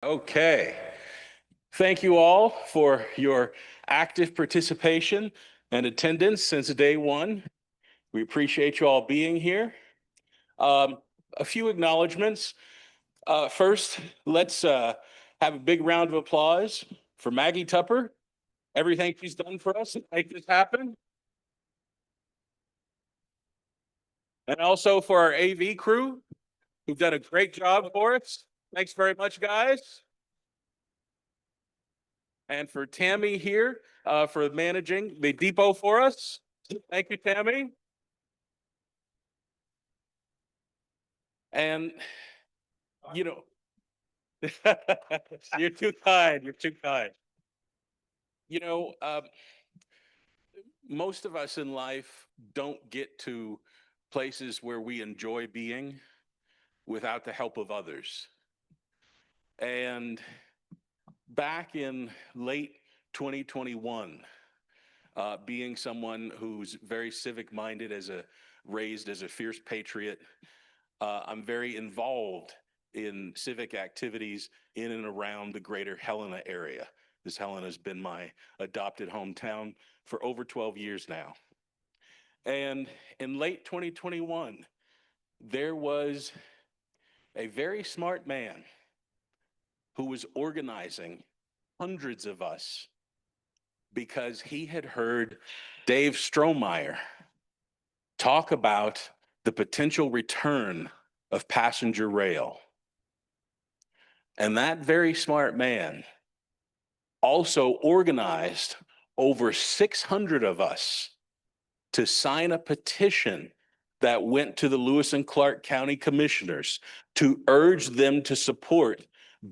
Okay. Thank you all for your active participation and attendance since day one. We appreciate you all being here. A few acknowledgements. First, let's have a big round of applause for Maggie Tupper, everything she's done for us to make this happen. And also for our AV crew, who've done a great job for us. Thanks very much, guys. And for Tammy here for managing the depot for us. Thank you, Tammy. And, you know, you're too kind. You're too kind. You know, most of us in life don't get to places where we enjoy being without the help of others. And back in late 2021, being someone who's very civic minded, raised as a fierce patriot, I'm very involved in civic activities in and around the greater Helena area. This Helena has been my adopted hometown for over 12 years now. And in late 2021, there was a very smart man who was organizing hundreds of us because he had heard Dave Strohmeyer talk about the potential return of passenger rail. And that very smart man also organized over 600 of us to sign a petition that went to the Lewis and Clark County Commissioners to urge them to support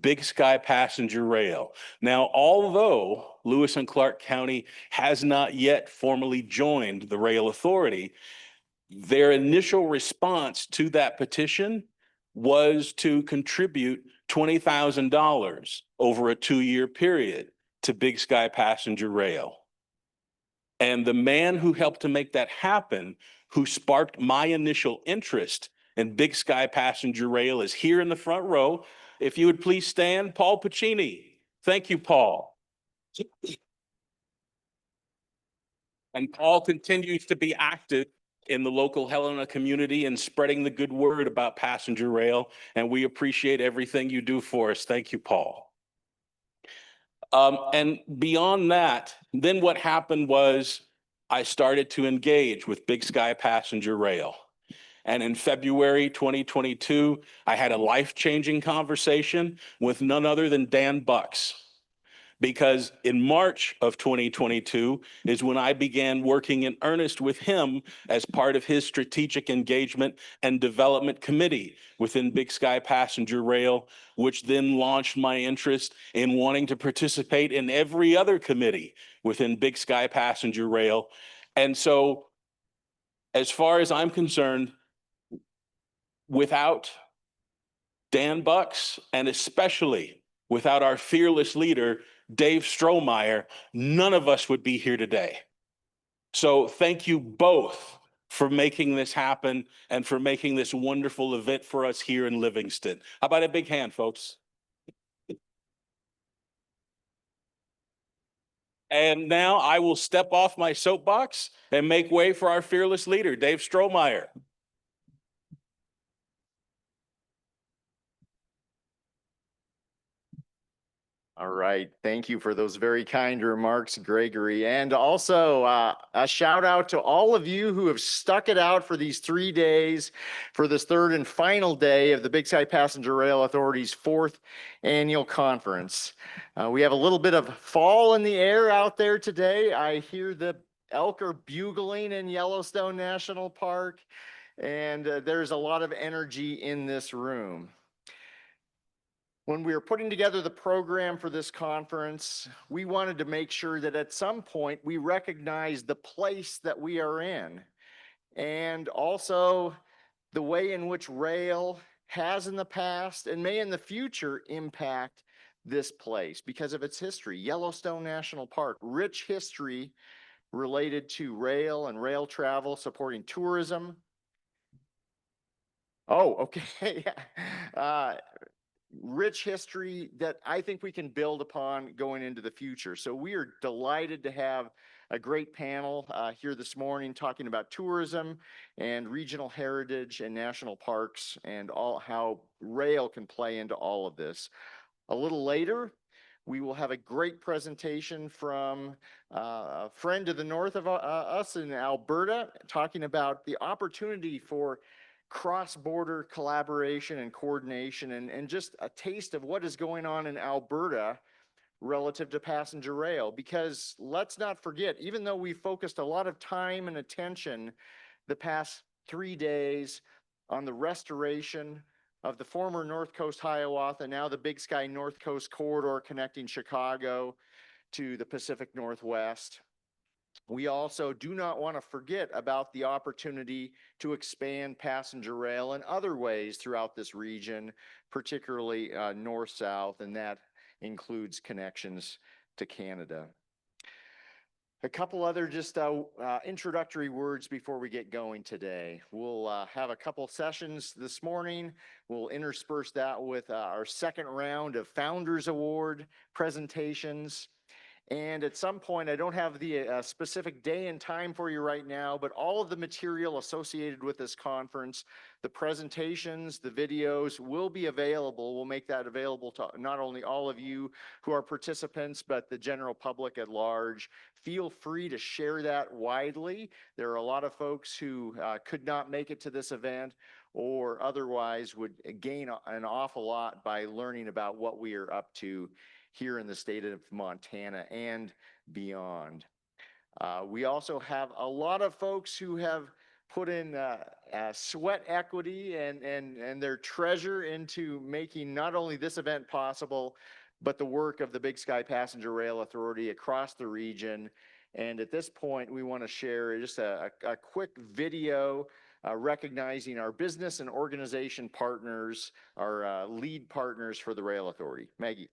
Big Sky passenger rail. Now, although Lewis and Clark County has not yet formally joined the Rail Authority, their initial response to that petition was to contribute $20,000 over a 2-year period to Big Sky passenger rail. And the man who helped to make that happen, who sparked my initial interest in Big Sky passenger rail, is here in the front row. If you would please stand, Paul Pacini. Thank you, Paul. And Paul continues to be active in the local Helena community and spreading the good word about passenger rail. And we appreciate everything you do for us. Thank you, Paul. And beyond that, then what happened was I started to engage with Big Sky passenger rail. And in February 2022, I had a life-changing conversation with none other than Dan Bucks. Because in March of 2022 is when I began working in earnest with him as part of his strategic engagement and development committee within Big Sky Passenger Rail, which then launched my interest in wanting to participate in every other committee within Big Sky Passenger Rail. And so, as far as I'm concerned, without Dan Bucks, and especially without our fearless leader, Dave Strohmeyer, none of us would be here today. So thank you both for making this happen and for making this wonderful event for us here in Livingston. How about a big hand, folks? And now I will step off my soapbox and make way for our fearless leader, Dave Strohmeyer. All right. Thank you for those very kind remarks, Gregory. And also a shout out to all of you who have stuck it out for these 3 days for this third and final day of the Big Sky Passenger Rail Authority's 4th annual conference. We have a little bit of fall in the air out there today. I hear the elk are bugling in Yellowstone National Park, and there's a lot of energy in this room. When we were putting together the program for this conference, we wanted to make sure that at some point we recognize the place that we are in, and also the way in which rail has in the past and may in the future impact this place because of its history. Yellowstone National Park, rich history related to rail and rail travel, supporting tourism. Oh, okay. rich history that I think we can build upon going into the future. So we are delighted to have a great panel here this morning talking about tourism and regional heritage and national parks and all how rail can play into all of this. A little later, we will have a great presentation from a friend to the north of us in Alberta, talking about the opportunity for cross-border collaboration and coordination and just a taste of what is going on in Alberta relative to passenger rail. Because let's not forget, even though we focused a lot of time and attention the past 3 days on the restoration of the former North Coast Hiawatha, now the Big Sky North Coast corridor connecting Chicago to the Pacific Northwest, we also do not want to forget about the opportunity to expand passenger rail in other ways throughout this region, particularly north-south, and that includes connections to Canada. A couple other just introductory words before we get going today. We'll have a couple sessions this morning. We'll intersperse that with our second round of Founders Award presentations. And at some point, I don't have the specific day and time for you right now, but all of the material associated with this conference, the presentations, the videos will be available. We'll make that available to not only all of you who are participants, but the general public at large. Feel free to share that widely. There are a lot of folks who could not make it to this event or otherwise would gain an awful lot by learning about what we are up to here in the state of Montana and beyond. We also have a lot of folks who have put in sweat equity and their treasure into making not only this event possible, but the work of the Big Sky Passenger Rail Authority across the region. And at this point, we want to share just a quick video recognizing our business and organization partners, our lead partners for the Rail Authority. Maggie.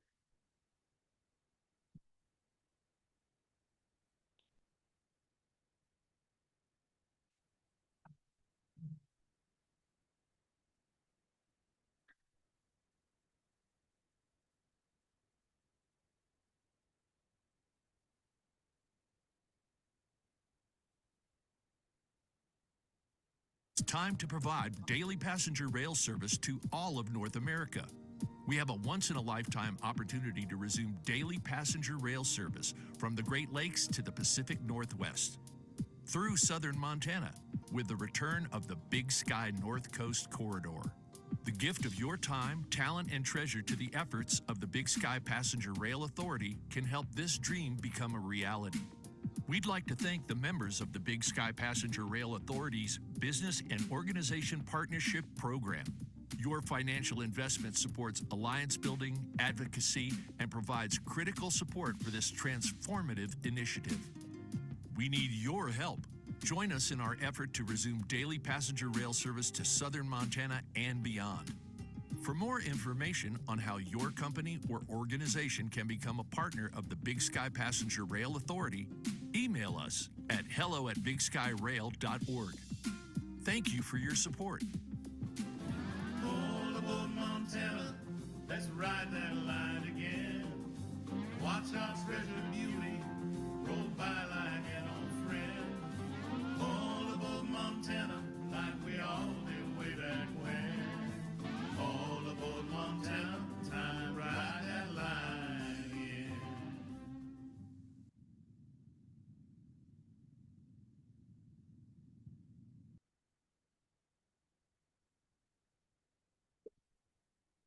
It's time to provide daily passenger rail service to all of North America. We have a once-in-a-lifetime opportunity to resume daily passenger rail service from the Great Lakes to the Pacific Northwest through southern Montana with the return of the Big Sky North Coast Corridor. The gift of your time, talent, and treasure to the efforts of the Big Sky Passenger Rail Authority can help this dream become a reality. We'd like to thank the members of the Big Sky Passenger Rail Authority's Business and Organization Partnership Program. Your financial investment supports alliance building, advocacy, and provides critical support for this transformative initiative. We need your help. Join us in our effort to resume daily passenger rail service to southern Montana and beyond. For more information on how your company or organization can become a partner of the Big Sky Passenger Rail Authority, email us at hello@bigskyrail.org. Thank you for your support. All aboard Montana, let's ride that line again. Watch our treasure beauty roll by like an old friend. All aboard Montana, like we all did way back when. All aboard Montana, time to ride that line again.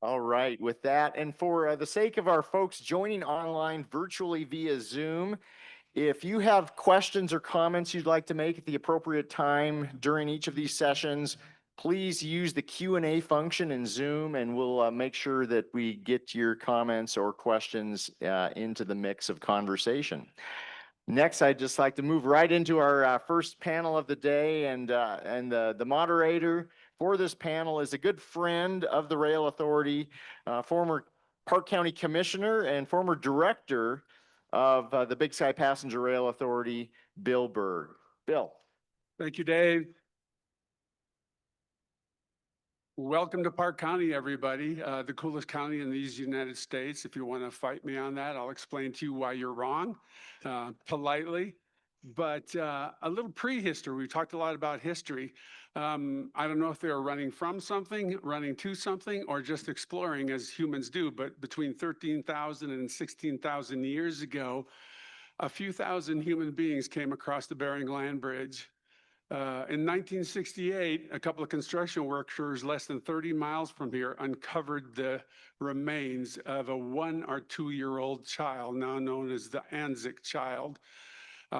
All right, with that, and for the sake of our folks joining online virtually via Zoom, if you have questions or comments you'd like to make at the appropriate time during each of these sessions, please use the Q&A function in Zoom, and we'll make sure that we get your comments or questions into the mix of conversation. Next, I'd just like to move right into our first panel of the day, and the moderator for this panel is a good friend of the Rail Authority, former Park County Commissioner and former Director of the Big Sky Passenger Rail Authority, Bill Berg. Bill. Thank you, Dave. Welcome to Park County, everybody, the coolest county in these United States. If you want to fight me on that, I'll explain to you why you're wrong, politely. But a little prehistory. We talked a lot about history. I don't know if they were running from something, running to something, or just exploring as humans do. But between 13,000 and 16,000 years ago, a few thousand human beings came across the Bering Land Bridge. In 1968, a couple of construction workers less than 30 miles from here uncovered the remains of a 1 or 2-year-old child, now known as the Anzac child.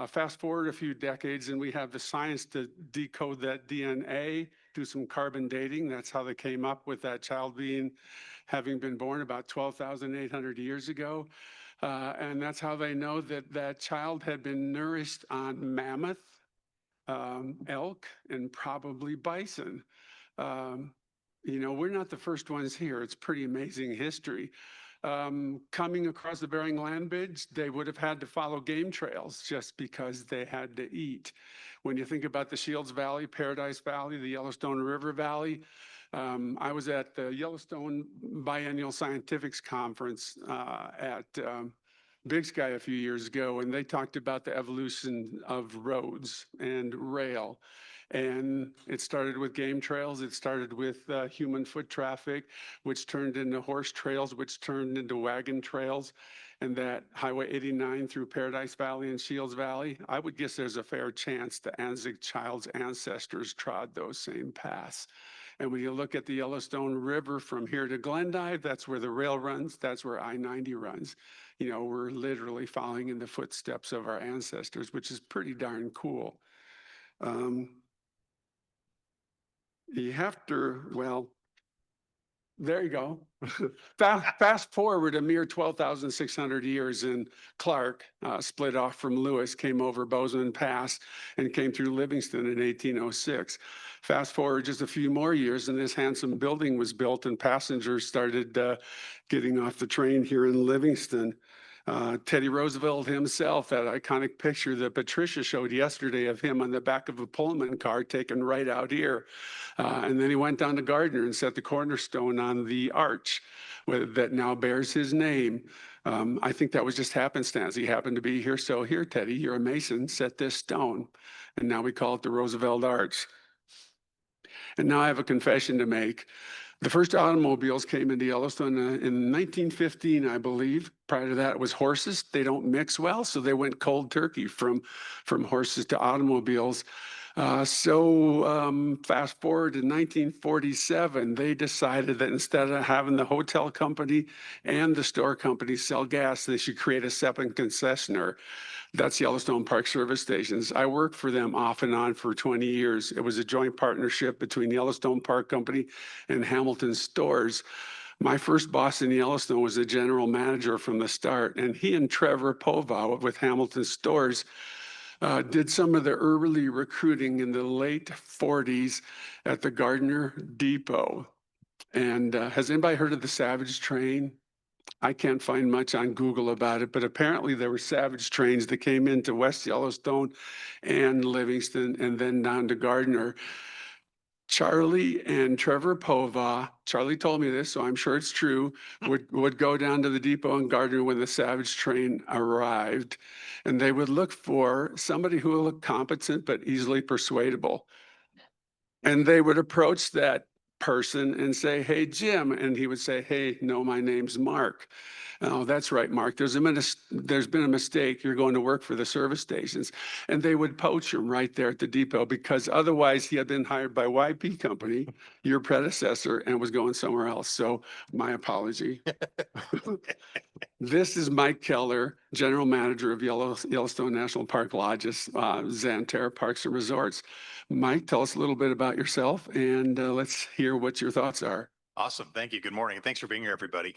Fast forward a few decades and we have the science to decode that DNA, do some carbon dating. That's how they came up with that child having been born about 12,800 years ago. And that's how they know that that child had been nourished on mammoth, elk, and probably bison. We're not the first ones here. It's pretty amazing history. Coming across the Bering Land Bridge, they would have had to follow game trails just because they had to eat. When you think about the Shields Valley, Paradise Valley, the Yellowstone River Valley, I was at the Yellowstone Biennial Scientifics Conference at Big Sky a few years ago, and they talked about the evolution of roads and rail. And it started with game trails. It started with human foot traffic, which turned into horse trails, which turned into wagon trails. And that Highway 89 through Paradise Valley and Shields Valley, I would guess there's a fair chance the Anzac child's ancestors trod those same paths. And when you look at the Yellowstone River from here to Glendive, that's where the rail runs, that's where I-90 runs. We're literally following in the footsteps of our ancestors, which is pretty darn cool. You have to, well, there you go. Fast forward a mere 12,600 years, and Clark split off from Lewis, came over Bozeman Pass, and came through Livingston in 1806. Fast forward just a few more years, and this handsome building was built, and passengers started getting off the train here in Livingston. Teddy Roosevelt himself, that iconic picture that Patricia showed yesterday of him on the back of a Pullman car taken right out here. And then he went down to Gardner and set the cornerstone on the arch that now bears his name. I think that was just happenstance. He happened to be here. So here, Teddy, you're a Mason, set this stone. And now we call it the Roosevelt Arch. And now I have a confession to make. The first automobiles came into Yellowstone in 1915, I believe. Prior to that, it was horses. They don't mix well, so they went cold turkey from horses to automobiles. Fast forward to 1947, they decided that instead of having the hotel company and the store company sell gas, they should create a separate concessionaire. That's Yellowstone Park Service Stations. I worked for them off and on for 20 years. It was a joint partnership between Yellowstone Park Company and Hamilton Stores. My first boss in Yellowstone was a general manager from the start, and he and Trevor Pova with Hamilton Stores did some of the early recruiting in the late 40s at the Gardner Depot. And has anybody heard of the Savage Train? I can't find much on Google about it, but apparently there were Savage trains that came into West Yellowstone and Livingston and then down to Gardner. Charlie and Trevor Pova, Charlie told me this, so I'm sure it's true, would go down to the depot in Gardner when the Savage train arrived, and they would look for somebody who looked competent but easily persuadable. And they would approach that person and say, "Hey, Jim," and he would say, "Hey, no, my name's Mark." "Oh, that's right, Mark. There's been a mistake. You're going to work for the service stations." And they would poach him right there at the depot because otherwise he had been hired by YP Company, your predecessor, and was going somewhere else. So my apology. This is Mike Keller, General Manager of Yellowstone National Park Lodges, Xanterra Parks and Resorts. Mike, tell us a little bit about yourself, and let's hear what your thoughts are. Awesome. Thank you. Good morning. And thanks for being here, everybody.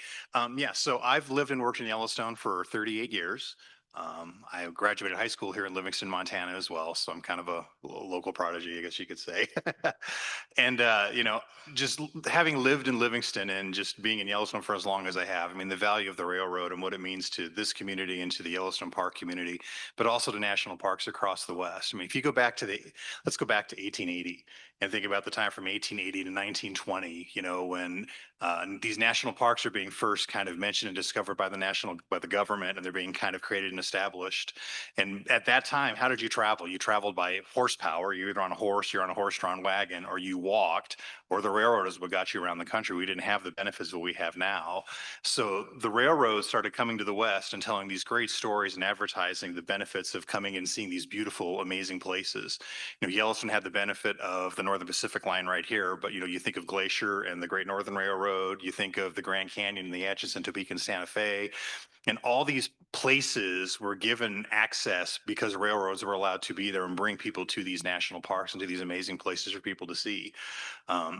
So I've lived and worked in Yellowstone for 38 years. I graduated high school here in Livingston, Montana as well, so I'm kind of a local prodigy, I guess you could say. And just having lived in Livingston and just being in Yellowstone for as long as I have, I mean, the value of the railroad and what it means to this community and to the Yellowstone Park community, but also to national parks across the West. I mean, if you go back to let's go back to 1880 and think about the time from 1880 to 1920, when these national parks are being first kind of mentioned and discovered by the government, and they're being kind of created and established. And at that time, how did you travel? You traveled by horsepower. You're either on a horse, you're on a horse-drawn wagon, or you walked, or the railroad is what got you around the country. We didn't have the benefits that we have now. So the railroads started coming to the West and telling these great stories and advertising the benefits of coming and seeing these beautiful, amazing places. Yellowstone had the benefit of the Northern Pacific Line right here, but you think of Glacier and the Great Northern Railroad, you think of the Grand Canyon and the Atchison, Topeka, and Santa Fe, and all these places were given access because railroads were allowed to be there and bring people to these national parks and to these amazing places for people to see.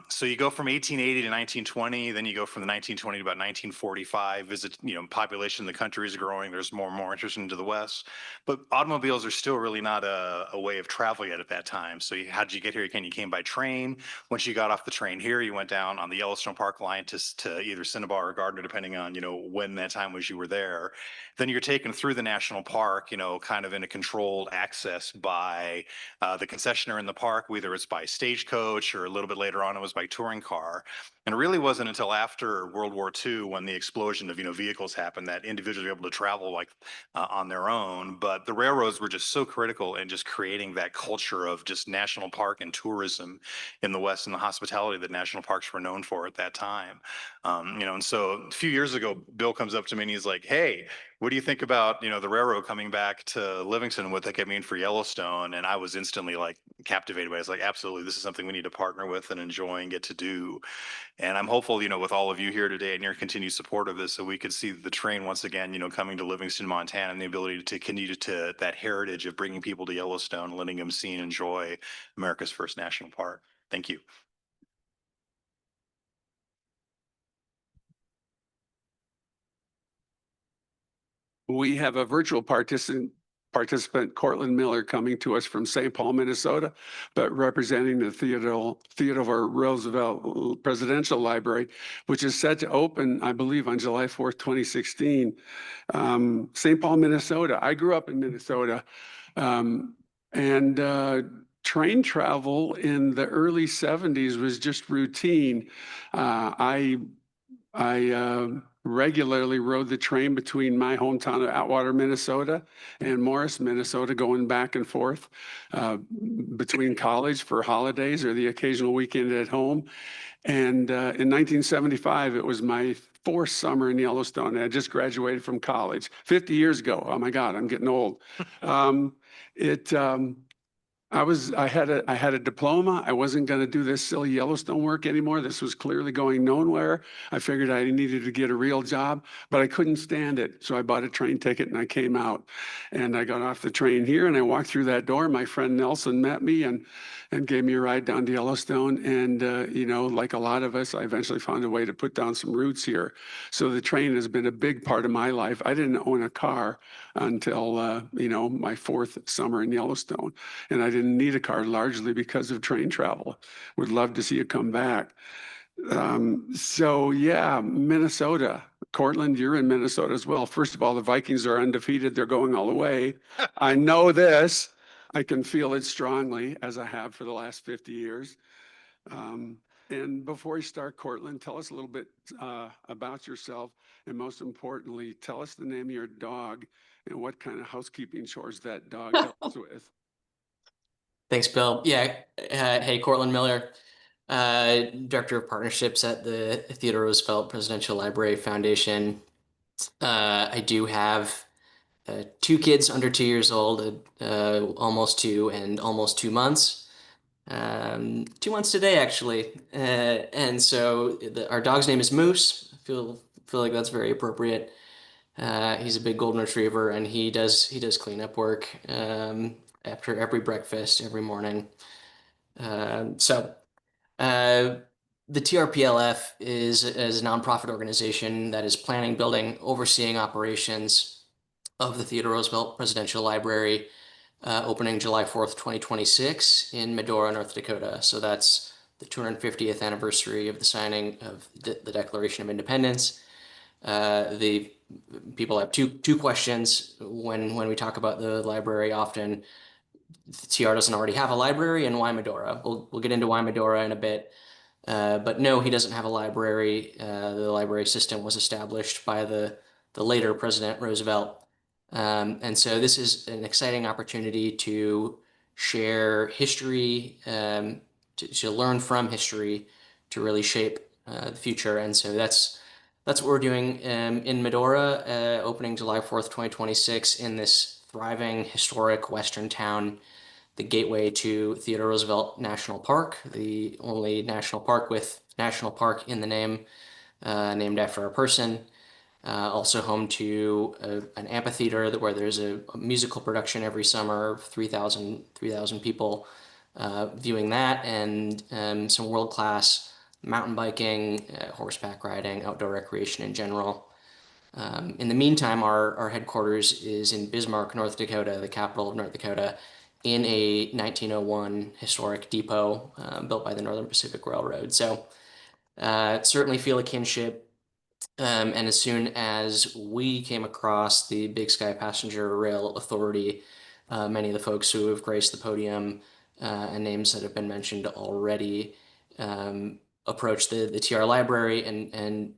So you go from 1880 to 1920, then you go from the 1920 to about 1945. Population in the country is growing. There's more and more interest into the West, but automobiles are still really not a way of travel yet at that time. So how did you get here? You came by train. Once you got off the train here, you went down on the Yellowstone Park line to either Cinnabar or Gardner, depending on when that time was you were there. Then you're taken through the national park, kind of in a controlled access by the concessionaire in the park, whether it's by stagecoach or a little bit later on it was by touring car. And it really wasn't until after World War II, when the explosion of vehicles happened, that individuals were able to travel on their own. But the railroads were just so critical in just creating that culture of just national park and tourism in the West, and the hospitality that national parks were known for at that time. And so a few years ago, Bill comes up to me and he's like, "Hey, what do you think about the railroad coming back to Livingston and what that could mean for Yellowstone?" And I was instantly captivated by it. I was like, absolutely, this is something we need to partner with and enjoy and get to do. And I'm hopeful, with all of you here today and your continued support of this, so we could see the train once again, coming to Livingston, Montana, and the ability to continue to that heritage of bringing people to Yellowstone, letting them see and enjoy America's first national park. Thank you. We have a virtual participant, Courtland Miller, coming to us from St. Paul, Minnesota, but representing the Theodore Roosevelt Presidential Library, which is set to open, I believe, on July 4th, 2016. St. Paul, Minnesota. I grew up in Minnesota, and train travel in the early 70s was just routine. I regularly rode the train between my hometown of Atwater, Minnesota, and Morris, Minnesota, going back and forth between college for holidays or the occasional weekend at home. And in 1975, it was my fourth summer in Yellowstone. I just graduated from college 50 years ago. Oh my God, I'm getting old. I had a diploma. I wasn't going to do this silly Yellowstone work anymore. This was clearly going nowhere. I figured I needed to get a real job, but I couldn't stand it. So I bought a train ticket and I came out, and I got off the train here and I walked through that door. My friend Nelson met me and gave me a ride down to Yellowstone. And, like a lot of us, I eventually found a way to put down some roots here. So the train has been a big part of my life. I didn't own a car until, my fourth summer in Yellowstone. And I didn't need a car largely because of train travel. Would love to see it come back. So yeah, Minnesota. Courtland, you're in Minnesota as well. First of all, the Vikings are undefeated. They're going all the way. I know this. I can feel it strongly, as I have for the last 50 years. And before we start, Courtland, tell us a little bit about yourself. And most importantly, tell us the name of your dog and what kind of housekeeping chores that dog helps with. Thanks, Bill. Yeah. Hey, Courtland Miller, Director of Partnerships at the Theodore Roosevelt Presidential Library Foundation. I do have 2 kids under 2 years old, almost 2 and almost 2 months. 2 months today, actually. And so our dog's name is Moose. I feel like that's very appropriate. He's a big golden retriever, and he does cleanup work after every breakfast every morning. The TRPLF is a nonprofit organization that is planning, building, overseeing operations of the Theodore Roosevelt Presidential Library, opening July 4th, 2026 in Medora, North Dakota. So that's the 250th anniversary of the signing of the Declaration of Independence. The people have two questions when we talk about the library often. TR doesn't already have a library, and why Medora? We'll get into why Medora in a bit. But no, he doesn't have a library. The library system was established by the later President Roosevelt. And so this is an exciting opportunity to share history, to learn from history, to really shape the future. And so that's what we're doing in Medora, opening July 4th, 2026, in this thriving historic Western town, the gateway to Theodore Roosevelt National Park, the only national park with national park in the name, named after a person. Also home to an amphitheater where there's a musical production every summer, 3,000 people viewing that, and some world-class mountain biking, horseback riding, outdoor recreation in general. In the meantime, our headquarters is in Bismarck, North Dakota, the capital of North Dakota, in a 1901 historic depot built by the Northern Pacific Railroad. So certainly feel a kinship. And as soon as we came across the Big Sky Passenger Rail Authority, many of the folks who have graced the podium and names that have been mentioned already approached the TR library and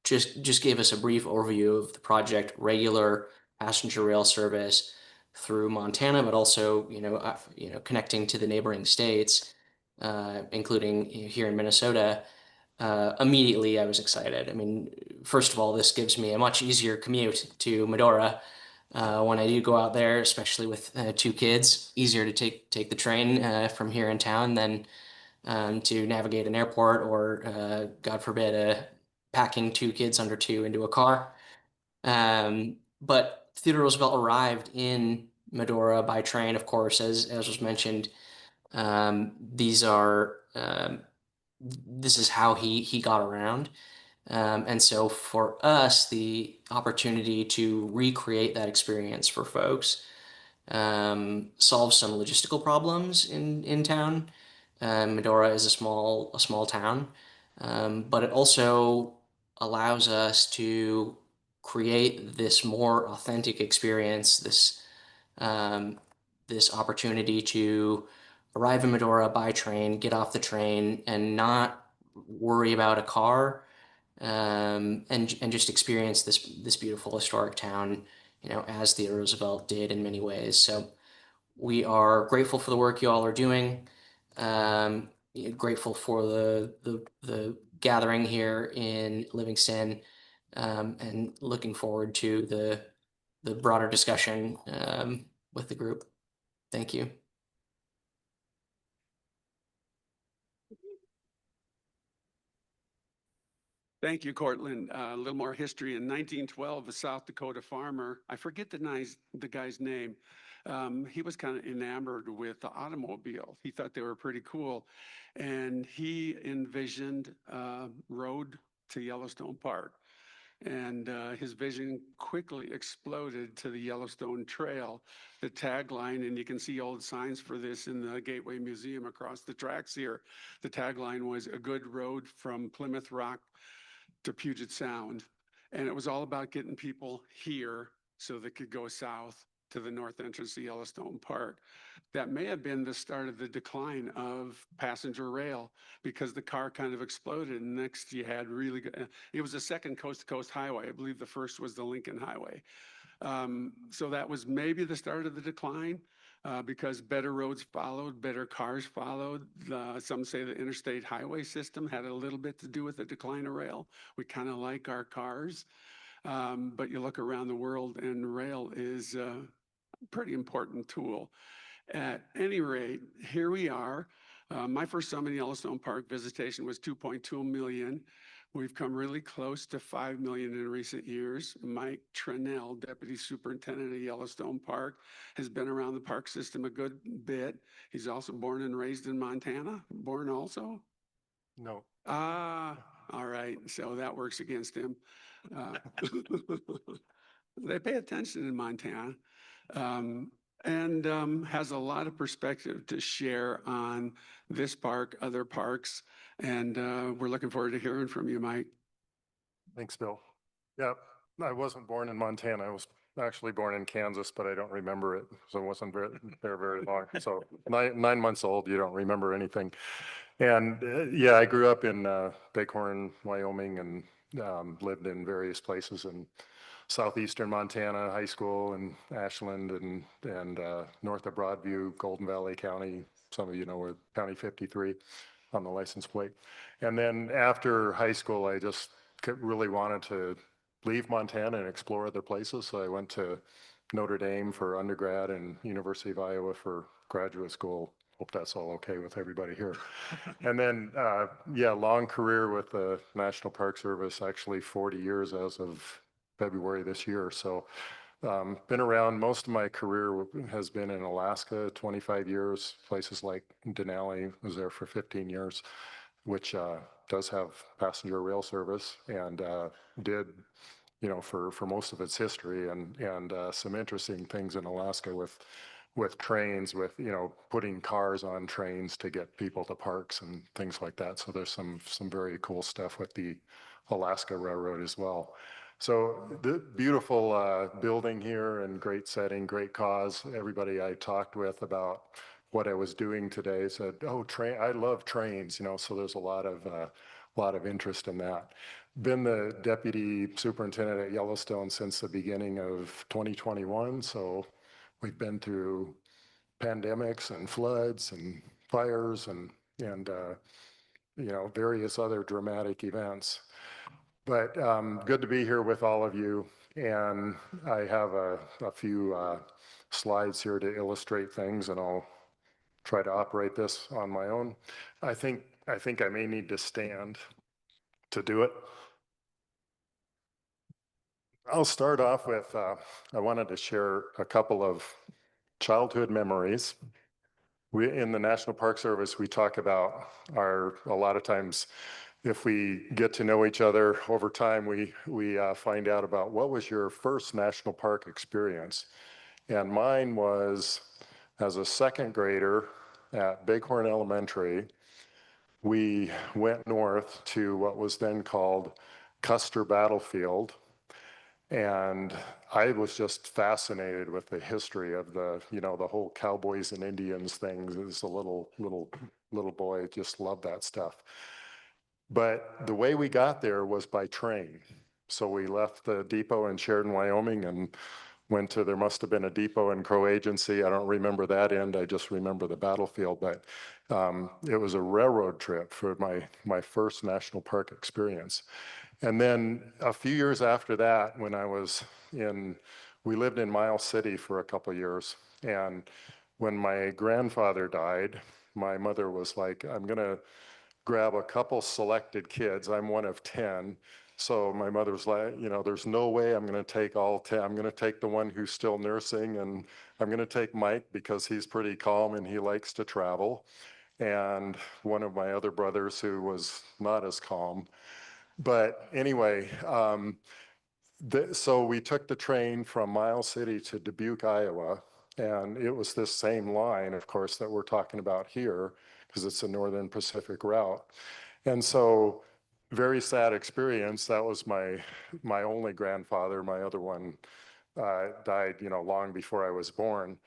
just gave us a brief overview of the project, regular passenger rail service through Montana, but also connecting to the neighboring states, including here in Minnesota. Immediately, I was excited. I mean, first of all, this gives me a much easier commute to Medora when I do go out there, especially with 2 kids. Easier to take the train from here in town than to navigate an airport or, God forbid, packing 2 kids under 2 into a car. But Theodore Roosevelt arrived in Medora by train, of course, as was mentioned. This is how he got around. And so for us, the opportunity to recreate that experience for folks, solve some logistical problems in town. Medora is a small town, but it also allows us to create this more authentic experience, this opportunity to arrive in Medora by train, get off the train, and not worry about a car, and just experience this beautiful historic town, as Theodore Roosevelt did in many ways. So we are grateful for the work you all are doing. Grateful for the gathering here in Livingston, and looking forward to the broader discussion with the group. Thank you. Thank you, Courtland. A little more history. In 1912, a South Dakota farmer, I forget the guy's name, he was kind of enamored with the automobile. He thought they were pretty cool. And he envisioned a road to Yellowstone Park. And his vision quickly exploded to the Yellowstone Trail, the tagline, and you can see old signs for this in the Gateway Museum across the tracks here. The tagline was "A good road from Plymouth Rock to Puget Sound." And it was all about getting people here so they could go south to the north entrance of Yellowstone Park. That may have been the start of the decline of passenger rail, because the car kind of exploded. And next you had really good, it was the second coast to coast highway. I believe the first was the Lincoln Highway. So that was maybe the start of the decline. Because better roads followed, better cars followed. Some say the interstate highway system had a little bit to do with the decline of rail. We kind of like our cars, but you look around the world and rail is a pretty important tool. At any rate, here we are. My first Summit Yellowstone Park visitation was 2.2 million. We've come really close to 5 million in recent years. Mike Tranel, Deputy Superintendent of Yellowstone Park, has been around the park system a good bit. He's also born and raised in Montana. Born also? No. Ah, all right. So that works against him. they pay attention in Montana. And has a lot of perspective to share on this park, other parks. And we're looking forward to hearing from you, Mike. Thanks, Bill. Yeah, I wasn't born in Montana. I was actually born in Kansas, but I don't remember it. So I wasn't there very long. So 9 months old, you don't remember anything. And yeah, I grew up in Bighorn, Wyoming, and lived in various places in southeastern Montana, high school in Ashland and north of Broadview, Golden Valley County. Some of you know where County 53 on the license plate. And then after high school, I just really wanted to leave Montana and explore other places. So I went to Notre Dame for undergrad and University of Iowa for graduate school. Hope that's all okay with everybody here. And then, yeah, long career with the National Park Service, actually 40 years as of February this year. So been around. Most of my career has been in Alaska, 25 years, places like Denali, was there for 15 years, which does have passenger rail service, and did, you know, for most of its history, and some interesting things in Alaska with trains, with, you know, putting cars on trains to get people to parks and things like that. So there's some very cool stuff with the Alaska Railroad as well. So the beautiful building here and great setting, great cause. Everybody I talked with about what I was doing today said, "Oh, I love trains," you know. So there's a lot of interest in that. Been the deputy superintendent at Yellowstone since the beginning of 2021. So we've been through pandemics and floods and fires and you know, various other dramatic events. But good to be here with all of you. And I have a few slides here to illustrate things, and I'll try to operate this on my own. I think I may need to stand to do it. I'll start off with, I wanted to share a couple of childhood memories. In the National Park Service, we talk about a lot of times, if we get to know each other over time, we find out about what was your first national park experience. And mine was as a second grader at Bighorn Elementary. We went north to what was then called Custer Battlefield. And I was just fascinated with the history of the, you know, the whole cowboys and Indians thing. As a little boy, just loved that stuff. But the way we got there was by train. So we left the depot in Sheridan, Wyoming, and went to, there must have been a depot in Crow Agency. I don't remember that end. I just remember the battlefield. But it was a railroad trip for my first national park experience. And then a few years after that, when I was we lived in Miles City for a couple of years. And when my grandfather died, my mother was like, "I'm going to grab a couple selected kids. I'm one of 10. So my mother was like, you know, there's no way I'm going to take all 10. I'm going to take the one who's still nursing, and I'm going to take Mike because he's pretty calm and he likes to travel. And one of my other brothers who was not as calm. But anyway, so we took the train from Miles City to Dubuque, Iowa. And it was this same line, of course, that we're talking about here, because it's a Northern Pacific route. And so, very sad experience. That was my only grandfather. My other one died, you know, long before I was born.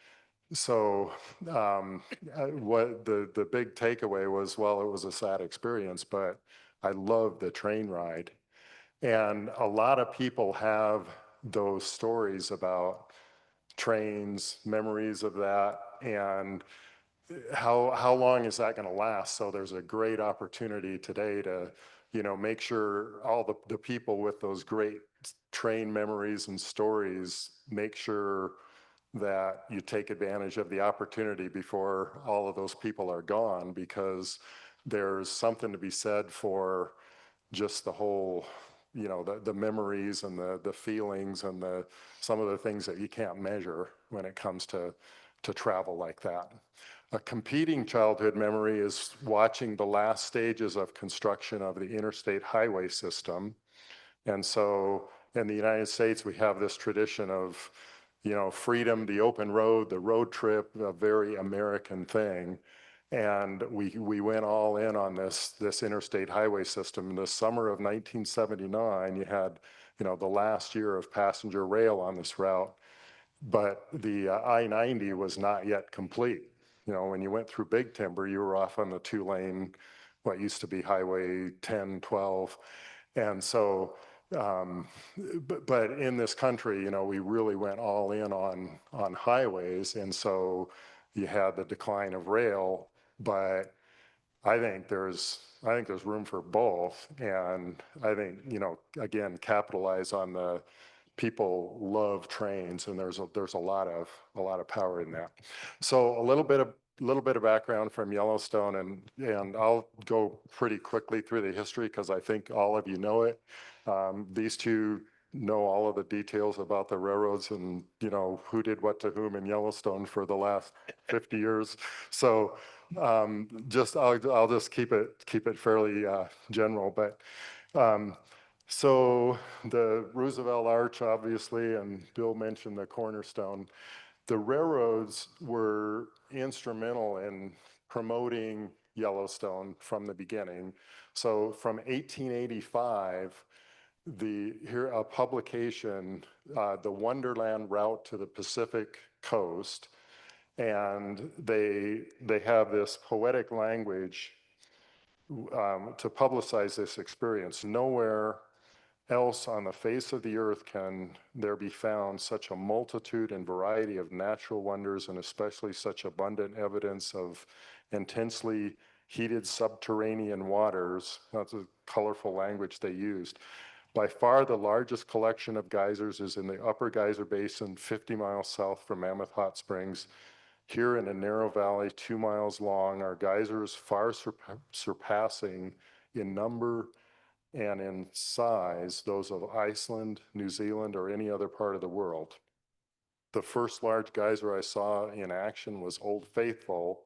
So what the big takeaway was, well, it was a sad experience, but I loved the train ride. And a lot of people have those stories about trains, memories of that, and how long is that going to last? So there's a great opportunity today to, you know, make sure all the people with those great train memories and stories, make sure that you take advantage of the opportunity before all of those people are gone, because there's something to be said for just the whole, you know, the memories and the feelings and some of the things that you can't measure when it comes to travel like that. A competing childhood memory is watching the last stages of construction of the interstate highway system. And so in the United States, we have this tradition of, freedom, the open road, the road trip, a very American thing. And we went all in on this interstate highway system. In the summer of 1979, you had, the last year of passenger rail on this route, but the I-90 was not yet complete. When you went through Big Timber, you were off on the 2-lane, what used to be Highway 10, 12. And so, but in this country, we really went all in on highways. And so you had the decline of rail, but I think there's room for both. And I think, again, capitalize on the people love trains, and there's a lot of power in that. So a little bit of background from Yellowstone, and I'll go pretty quickly through the history because I think all of you know it. These two know all of the details about the railroads and who did what to whom in Yellowstone for the last 50 years. So I'll just keep it fairly general, but. So the Roosevelt Arch, obviously, and Bill mentioned the cornerstone. The railroads were instrumental in promoting Yellowstone from the beginning. So from 1885, a publication, the Wonderland Route to the Pacific Coast, and they have this poetic language to publicize this experience. Nowhere else on the face of the earth can there be found such a multitude and variety of natural wonders, and especially such abundant evidence of intensely heated subterranean waters. That's a colorful language they used. By far the largest collection of geysers is in the Upper Geyser Basin, 50 miles south from Mammoth Hot Springs. Here in a narrow valley 2 miles long are geysers far surpassing in number and in size those of Iceland, New Zealand, or any other part of the world. The first large geyser I saw in action was Old Faithful,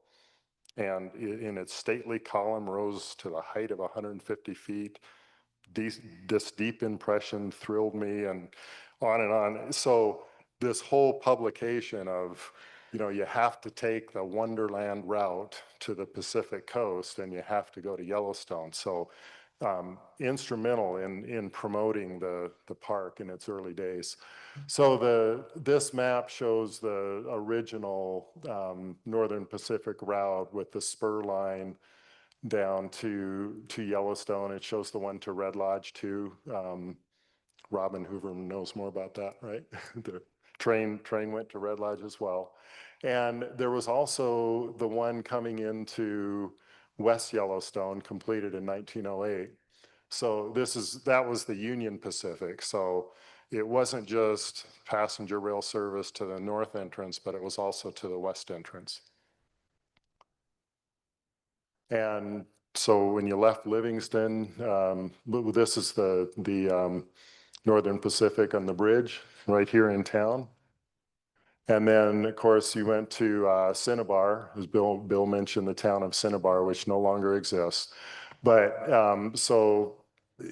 and in its stately column rose to the height of 150 feet. This deep impression thrilled me, and on and on. So this whole publication of, you have to take the Wonderland route to the Pacific coast, and you have to go to Yellowstone. So instrumental in promoting the park in its early days. So this map shows the original Northern Pacific route with the spur line down to Yellowstone. It shows the one to Red Lodge too. Robin Hoover knows more about that, right? The train went to Red Lodge as well. And there was also the one coming into West Yellowstone, completed in 1908. So that was the Union Pacific. So it wasn't just passenger rail service to the north entrance, but it was also to the west entrance. And so when you left Livingston, this is the Northern Pacific on the bridge right here in town. And then, of course, you went to Cinnabar, as Bill mentioned, the town of Cinnabar, which no longer exists. But so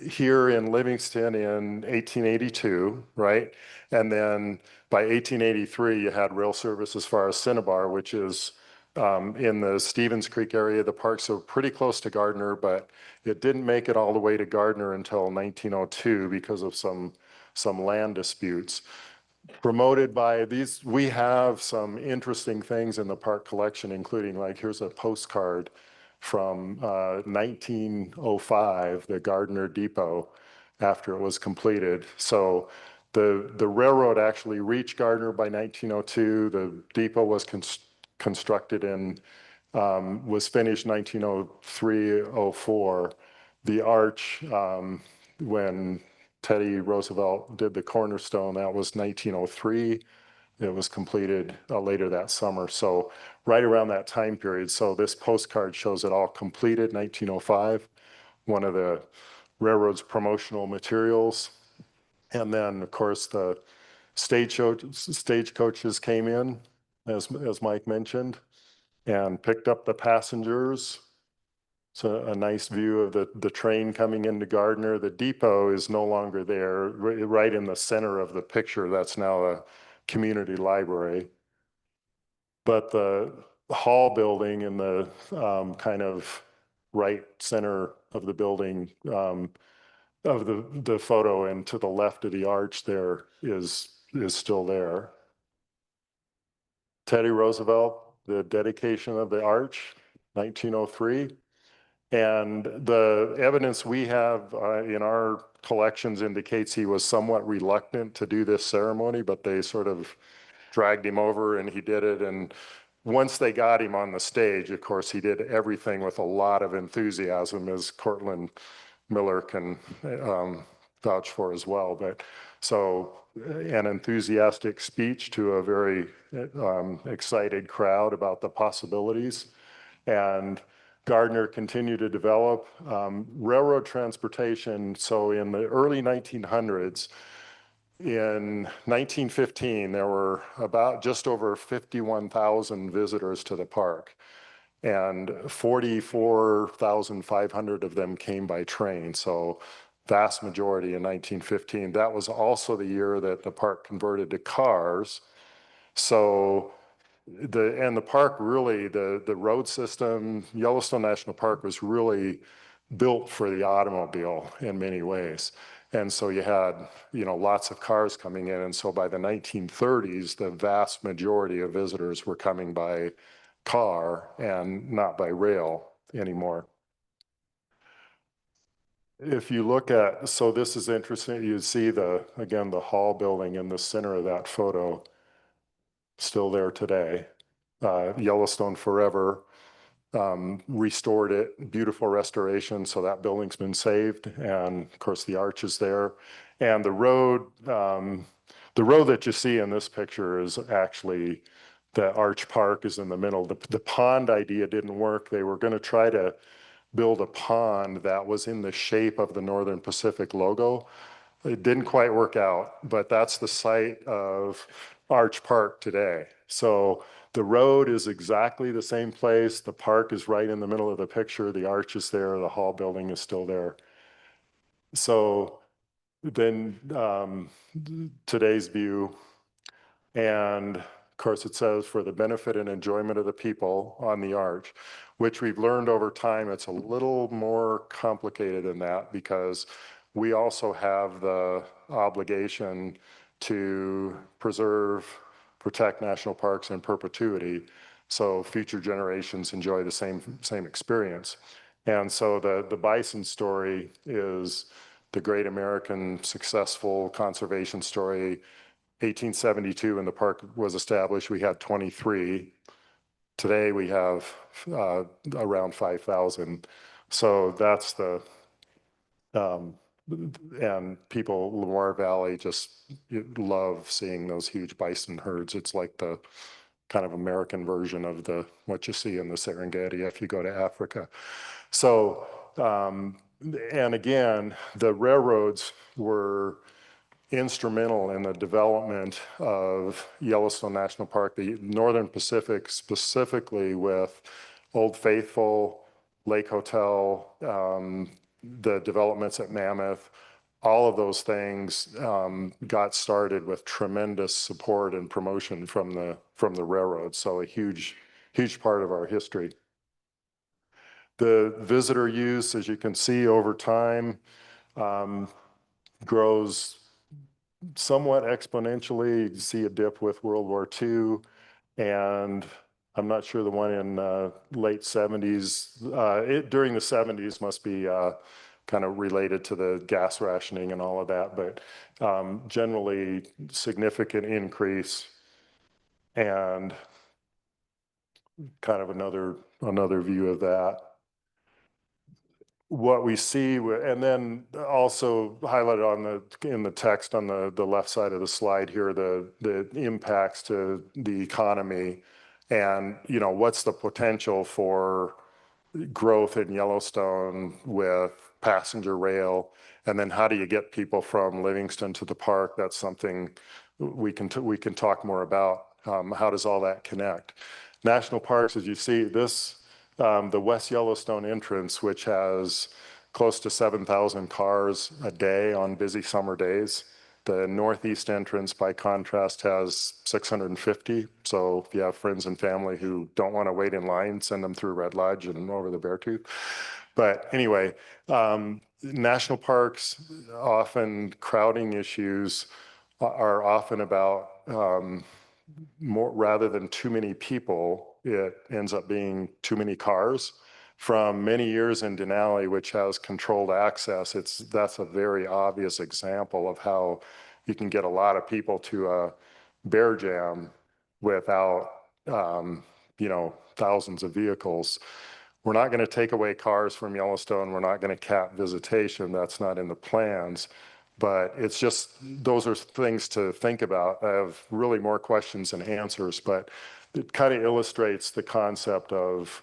here in Livingston in 1882, right? And then by 1883, you had rail service as far as Cinnabar, which is in the Stevens Creek area. The park's pretty close to Gardner, but it didn't make it all the way to Gardner until 1902 because of some land disputes. Promoted by these, we have some interesting things in the park collection, including like here's a postcard from 1905, the Gardner Depot, after it was completed. So the railroad actually reached Gardner by 1902. The depot was constructed in, was finished 1903-04. The arch, when Teddy Roosevelt did the cornerstone, that was 1903. It was completed later that summer. So right around that time period. So this postcard shows it all completed, 1905, one of the railroad's promotional materials. And then, of course, the stagecoaches came in, as Mike mentioned, and picked up the passengers So a nice view of the train coming into Gardner. The depot is no longer there, right in the center of the picture. That's now a community library. But the hall building in the kind of right center of the building of the photo and to the left of the arch there is still there. Teddy Roosevelt, the dedication of the arch, 1903. And the evidence we have in our collections indicates he was somewhat reluctant to do this ceremony, but they sort of dragged him over and he did it. And once they got him on the stage, of course, he did everything with a lot of enthusiasm, as Courtland Miller can vouch for as well. But so an enthusiastic speech to a very excited crowd about the possibilities. And Gardner continued to develop railroad transportation. So in the early 1900s, in 1915, there were about just over 51,000 visitors to the park, and 44,500 of them came by train. So vast majority in 1915. That was also the year that the park converted to cars. So the park really, the road system, Yellowstone National Park was really built for the automobile in many ways. And so you had, lots of cars coming in. And so by the 1930s, the vast majority of visitors were coming by car and not by rail anymore. If you look at, so this is interesting, you see again, the hall building in the center of that photo, still there today. Yellowstone Forever restored it, beautiful restoration. So that building's been saved. And of course the arch is there. And the road that you see in this picture is actually, the Arch Park is in the middle. The pond idea didn't work. They were going to try to build a pond that was in the shape of the Northern Pacific logo. It didn't quite work out, but that's the site of Arch Park today. So the road is exactly the same place. The park is right in the middle of the picture. The arch is there. The hall building is still there. So then today's view, and of course it says for the benefit and enjoyment of the people on the arch, which we've learned over time, it's a little more complicated than that, because we also have the obligation to preserve, protect national parks in perpetuity, so future generations enjoy the same experience. And so the bison story is the great American successful conservation story. 1872, when the park was established, we had 23. Today we have around 5,000. So that's and people, Lamar Valley, just love seeing those huge bison herds. It's like the kind of American version of what you see in the Serengeti if you go to Africa. So, and again, the railroads were instrumental in the development of Yellowstone National Park, the Northern Pacific, specifically with Old Faithful, Lake Hotel, the developments at Mammoth. All of those things got started with tremendous support and promotion from the railroad. So a huge part of our history. The visitor use, as you can see over time, grows somewhat exponentially. You see a dip with World War II, and I'm not sure the one in late 70s, during the 70s must be kind of related to the gas rationing and all of that, but generally significant increase, and kind of another view of that. What we see, and then also highlighted in the text on the left side of the slide here, the impacts to the economy, and what's the potential for growth in Yellowstone with passenger rail, and then how do you get people from Livingston to the park? That's something we can talk more about. How does all that connect? National parks, as you see, this the West Yellowstone entrance, which has close to 7,000 cars a day on busy summer days. The northeast entrance, by contrast, has 650. So if you have friends and family who don't want to wait in line, send them through Red Lodge and over the Beartooth. But anyway, national parks, often crowding issues are often about more, rather than too many people, it ends up being too many cars. From many years in Denali, which has controlled access, that's a very obvious example of how you can get a lot of people to a bear jam without, thousands of vehicles. We're not going to take away cars from Yellowstone. We're not going to cap visitation. That's not in the plans. But it's just, those are things to think about. I have really more questions than answers, but it kind of illustrates the concept of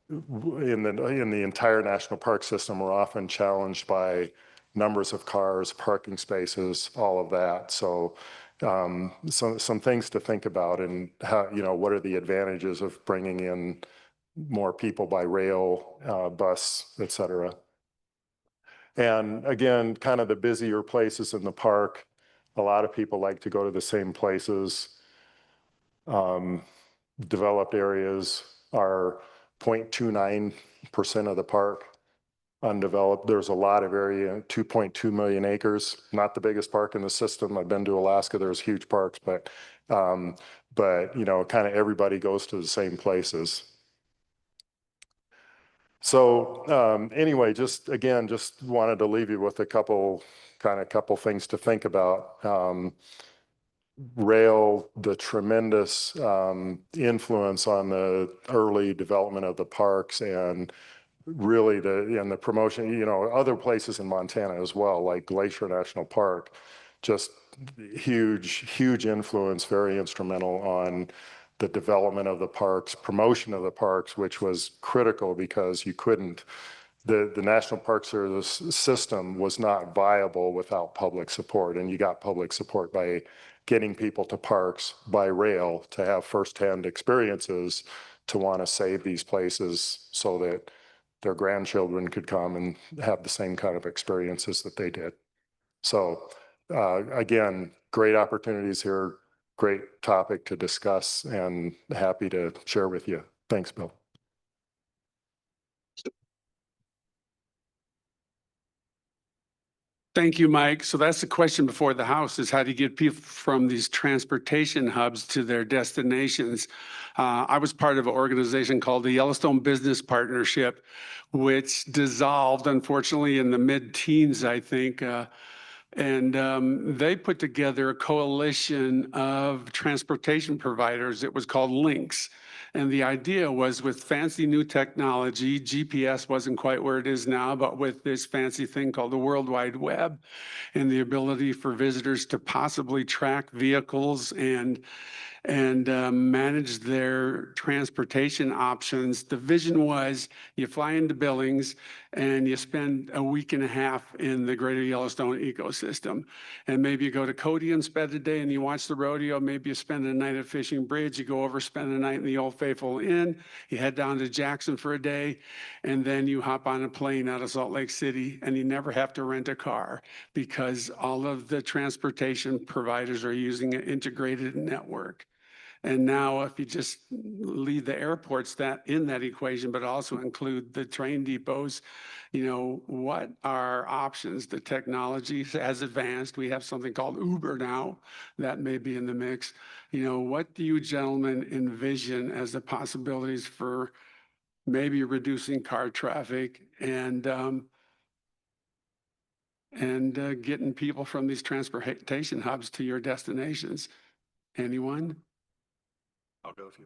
in the entire national park system, we're often challenged by numbers of cars, parking spaces, all of that. So some things to think about, and how, what are the advantages of bringing in more people by rail, bus, et cetera. And again, kind of the busier places in the park, a lot of people like to go to the same places. Developed areas are 0.29% of the park. Undeveloped, there's a lot of area, 2.2 million acres, not the biggest park in the system. I've been to Alaska, there's huge parks, but kind of everybody goes to the same places. So anyway, just wanted to leave you with a couple things to think about. Rail, the tremendous influence on the early development of the parks, and really the promotion, other places in Montana as well, like Glacier National Park, just huge influence, very instrumental on the development of the parks, promotion of the parks, which was critical because you couldn't, the National Park Service system was not viable without public support. And you got public support by getting people to parks by rail to have firsthand experiences, to want to save these places so that their grandchildren could come and have the same kind of experiences that they did. So again, great opportunities here, great topic to discuss, and happy to share with you. Thanks, Bill. Thank you, Mike. So that's the question before the House, is how do you get people from these transportation hubs to their destinations? I was part of an organization called the Yellowstone Business Partnership, which dissolved, unfortunately, in the mid-teens, I think. They put together a coalition of transportation providers. It was called Links. And the idea was, with fancy new technology, GPS wasn't quite where it is now, but with this fancy thing called the World Wide Web, and the ability for visitors to possibly track vehicles and manage their transportation options. The vision was, you fly into Billings and you spend a week and a half in the greater Yellowstone ecosystem. And maybe you go to Cody and spend a day and you watch the rodeo. Maybe you spend a night at Fishing Bridge. You go over, spend a night in the Old Faithful Inn. You head down to Jackson for a day. And then you hop on a plane out of Salt Lake City, and you never have to rent a car because all of the transportation providers are using an integrated network. And now if you just leave the airports in that equation, but also include the train depots, what are options? The technology has advanced. We have something called Uber now that may be in the mix. What do you gentlemen envision as the possibilities for maybe reducing car traffic and getting people from these transportation hubs to your destinations? Anyone? I'll go if you.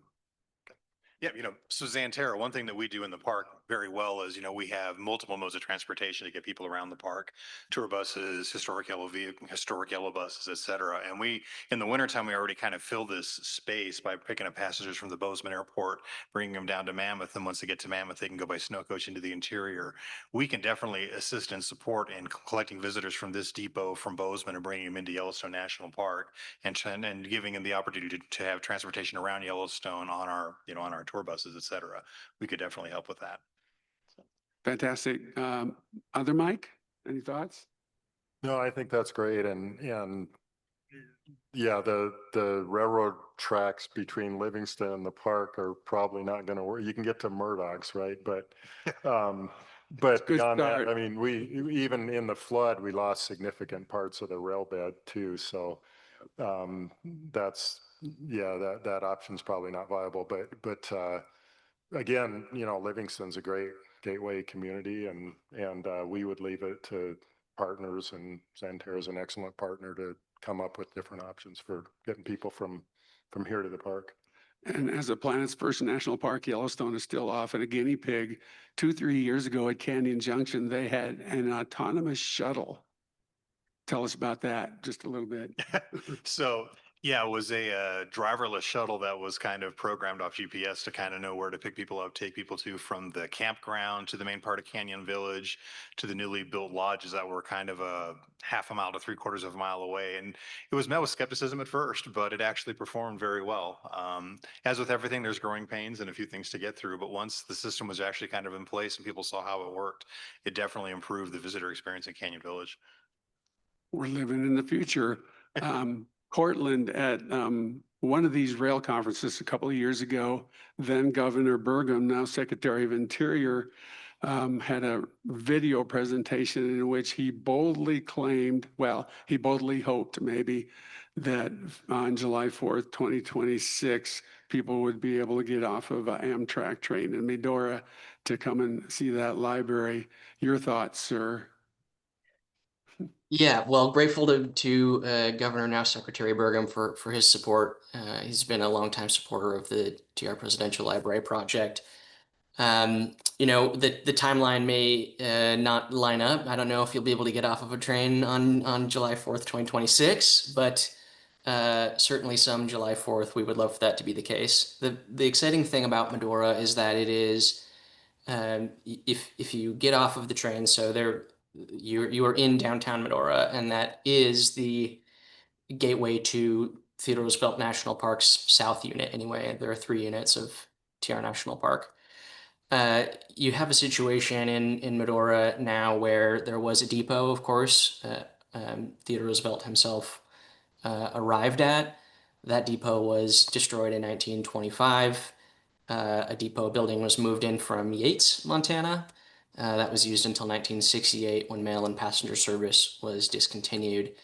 Okay. Yeah, so Xanterra, one thing that we do in the park very well is, we have multiple modes of transportation to get people around the park: tour buses, historic yellow buses, et cetera. And in the wintertime, we already kind of fill this space by picking up passengers from the Bozeman Airport, bringing them down to Mammoth. And once they get to Mammoth, they can go by snow coach into the interior. We can definitely assist and support in collecting visitors from this depot from Bozeman and bringing them into Yellowstone National Park, and giving them the opportunity to have transportation around Yellowstone on our tour buses, et cetera. We could definitely help with that. Fantastic. Other Mike, any thoughts? No, I think that's great. And yeah, the railroad tracks between Livingston and the park are probably not going to work. You can get to Murdoch's, right? But Good beyond start. that, I mean, even in the flood, we lost significant parts of the rail bed too. So that's, yeah, that option's probably not viable. But again, you know, Livingston's a great gateway community, and we would leave it to partners, and Xanterra is an excellent partner to come up with different options for getting people from here to the park. And as a planet's first national park, Yellowstone is still off. And a guinea pig, 2-3 years ago at Canyon Junction, they had an autonomous shuttle. Tell us about that just a little bit. So yeah, it was a driverless shuttle that was kind of programmed off GPS to kind of know where to pick people up, take people to, from the campground to the main part of Canyon Village to the newly built lodges that were kind of a half a mile to 3/4 of a mile away. And it was met with skepticism at first, but it actually performed very well. As with everything, there's growing pains and a few things to get through. But once the system was actually kind of in place and people saw how it worked, it definitely improved the visitor experience in Canyon Village. We're living in the future. Courtland at one of these rail conferences a couple of years ago, then Governor Berg, now Secretary of Interior, had a video presentation in which he boldly claimed, well, he boldly hoped maybe that on July 4th, 2026, people would be able to get off of an Amtrak train in Medora to come and see that library. Your thoughts, sir? Yeah, well, grateful to Governor, now Secretary Berg, for his support. He's been a longtime supporter of the TR Presidential Library project. You know, the timeline may not line up. I don't know if you'll be able to get off of a train on July 4th, 2026, but certainly some July 4th, we would love for that to be the case. The exciting thing about Medora is that it is, if you get off of the train, so you are in downtown Medora, and that is the gateway to Theodore Roosevelt National Park's South Unit. Anyway, there are 3 units of TR National Park. You have a situation in Medora now where there was a depot, of course, Theodore Roosevelt himself arrived at. That depot was destroyed in 1925. A depot building was moved in from Yates, Montana. That was used until 1968, when mail and passenger service was discontinued.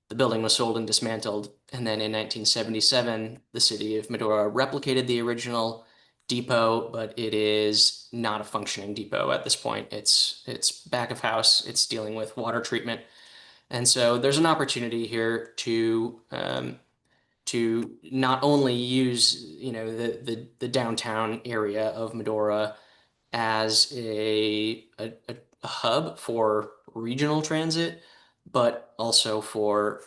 The building was sold and dismantled, and then in 1977, the city of Medora replicated the original depot, but it is not a functioning depot at this point. It's back of house. It's dealing with water treatment, and so there's an opportunity here to not only use, you know, the downtown area of Medora as a hub for regional transit, but also for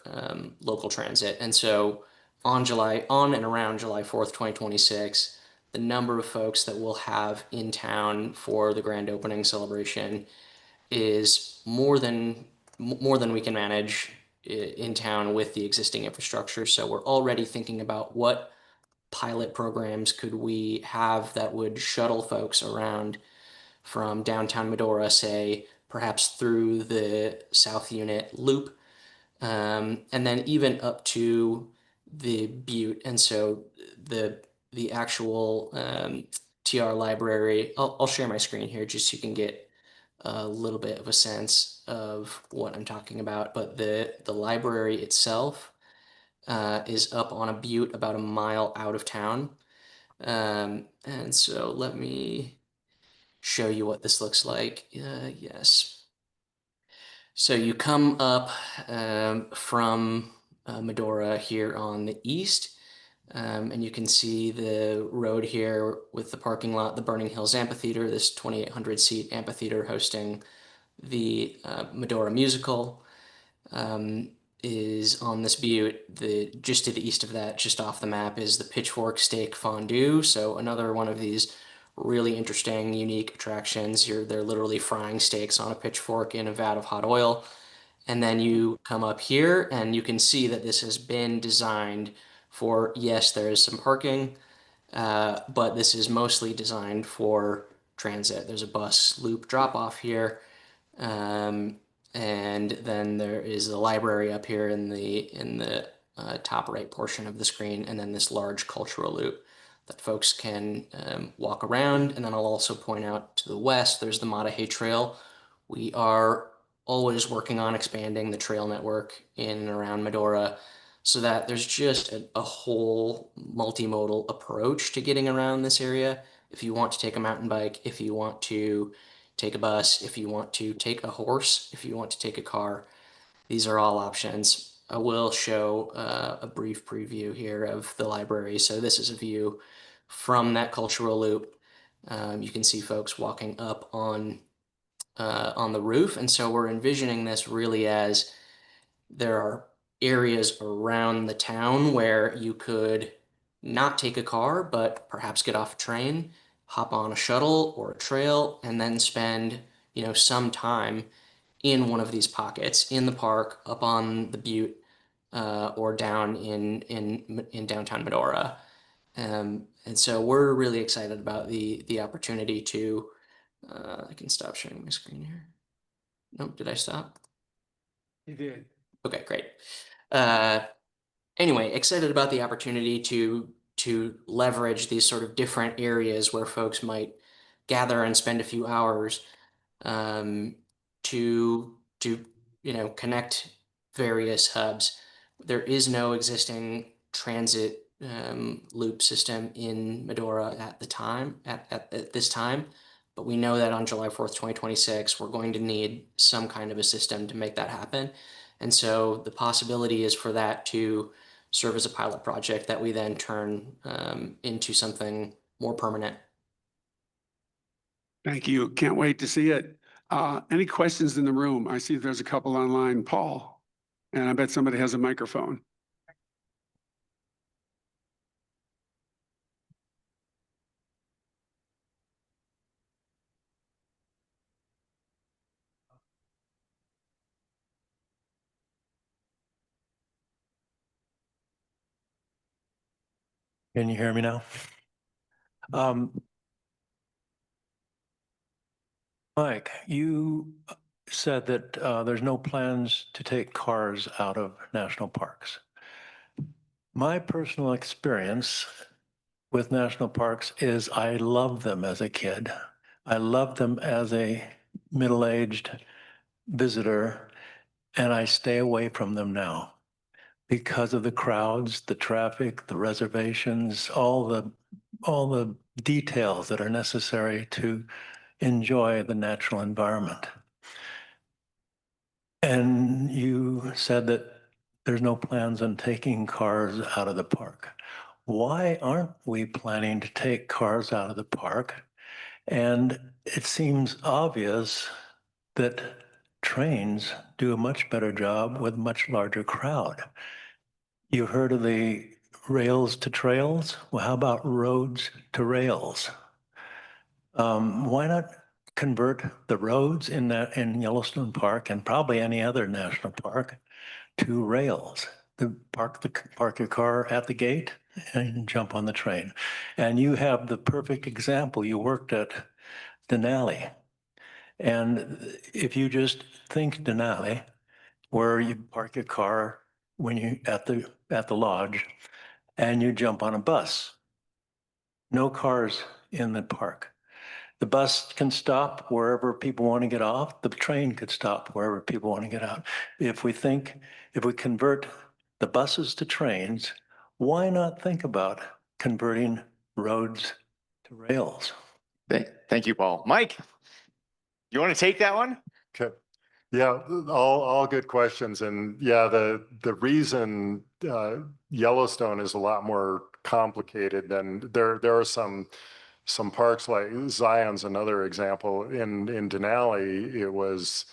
local transit. And so on and around July 4th, 2026, the number of folks that we'll have in town for the grand opening celebration is more than we can manage in town with the existing infrastructure. So we're already thinking about what pilot programs could we have that would shuttle folks around from downtown Medora, say, perhaps through the South Unit loop, and then even up to the Butte. And so the actual TR library, I'll share my screen here just so you can get a little bit of a sense of what I'm talking about. But the library itself is up on a butte about a mile out of town. And so let me show you what this looks like. Yes. So you come up from Medora here on the east, and you can see the road here with the parking lot, the Burning Hills Amphitheater, this 2,800 seat amphitheater hosting the Medora musical, is on this butte. Just to the east of that, just off the map, is the Pitchfork Steak Fondue. So another one of these really interesting, unique attractions. They're literally frying steaks on a pitchfork in a vat of hot oil. And then you come up here and you can see that this has been designed for, yes, there is some parking, but this is mostly designed for transit. There's a bus loop drop off here. And then there is the library up here in the top right portion of the screen, and then this large cultural loop that folks can walk around. And then I'll also point out to the west, there's the Moderator Trail. We are always working on expanding the trail network in and around Medora so that there's just a whole multimodal approach to getting around this area. If you want to take a mountain bike, if you want to take a bus, if you want to take a horse, if you want to take a car, these are all options. I will show a brief preview here of the library. So this is a view from that cultural loop. You can see folks walking up on the roof. And so we're envisioning this really as there are areas around the town where you could not take a car, but perhaps get off a train, hop on a shuttle or a trail, and then spend, some time in one of these pockets in the park, up on the butte, or down in downtown Medora. And so we're really excited about the opportunity to. I can stop sharing my screen here. Nope, did I stop? You did. Okay, great. Anyway, excited about the opportunity to leverage these sort of different areas where folks might gather and spend a few hours to connect various hubs. There is no existing transit loop system in Medora at this time, but we know that on July 4th, 2026, we're going to need some kind of a system to make that happen. And so the possibility is for that to serve as a pilot project that we then turn into something more permanent. Thank you. Can't wait to see it. Any questions in the room? I see there's a couple online. Paul, and I bet somebody has a microphone. Can you hear me now? Mike, you said that there's no plans to take cars out of national parks. My personal experience with national parks is I loved them as a kid. I loved them as a middle-aged visitor, and I stay away from them now because of the crowds, the traffic, the reservations, all the details that are necessary to enjoy the natural environment. And you said that there's no plans on taking cars out of the park. Why aren't we planning to take cars out of the park? And it seems obvious that trains do a much better job with a much larger crowd. You heard of the rails to trails? Well, how about roads to rails? Why not convert the roads in Yellowstone Park and probably any other national park to rails? Park your car at the gate and jump on the train. And you have the perfect example. You worked at Denali. And if you just think Denali, where you park your car when you at the lodge and you jump on a bus. No cars in the park. The bus can stop wherever people want to get off. The train could stop wherever people want to get out. If we convert the buses to trains, why not think about converting roads to rails? Thank you, Paul. Mike, you want to take that one? Okay. Yeah, all good questions. And yeah, the reason Yellowstone is a lot more complicated than there are some parks like Zion's another example. In Denali, it was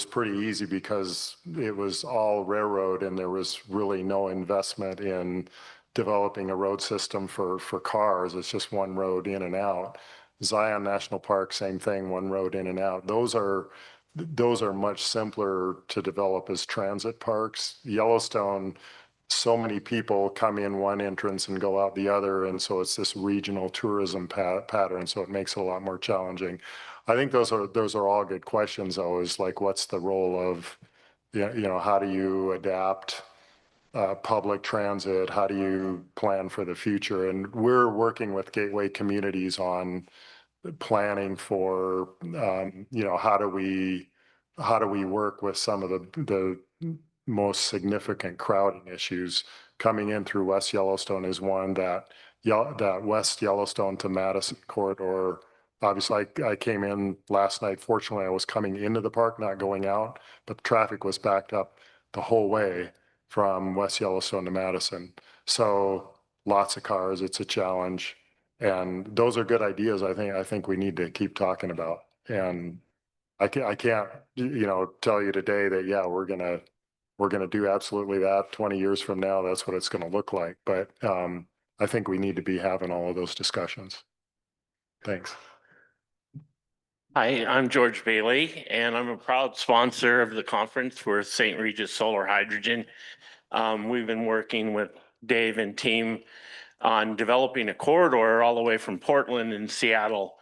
pretty easy because it was all railroad and there was really no investment in developing a road system for cars. It's just one road in and out. Zion National Park, same thing, one road in and out. Those are much simpler to develop as transit parks. Yellowstone, so many people come in one entrance and go out the other. And so it's this regional tourism pattern. So it makes it a lot more challenging. I think those are all good questions though, is like, what's the role of, how do you adapt public transit? How do you plan for the future? And we're working with gateway communities on planning for, how do we work with some of the most significant crowding issues coming in through West Yellowstone is one that West Yellowstone to Madison corridor. Obviously, I came in last night. Fortunately, I was coming into the park, not going out, but the traffic was backed up the whole way from West Yellowstone to Madison. So lots of cars. It's a challenge. And those are good ideas. I think we need to keep talking about. And I can't, tell you today that, yeah, we're gonna do absolutely that. 20 years from now, that's what it's gonna look like. But I think we need to be having all of those discussions. Thanks. Hi, I'm George Bailey, and I'm a proud sponsor of the conference for St. Regis Solar Hydrogen. We've been working with Dave and team on developing a corridor all the way from Portland and Seattle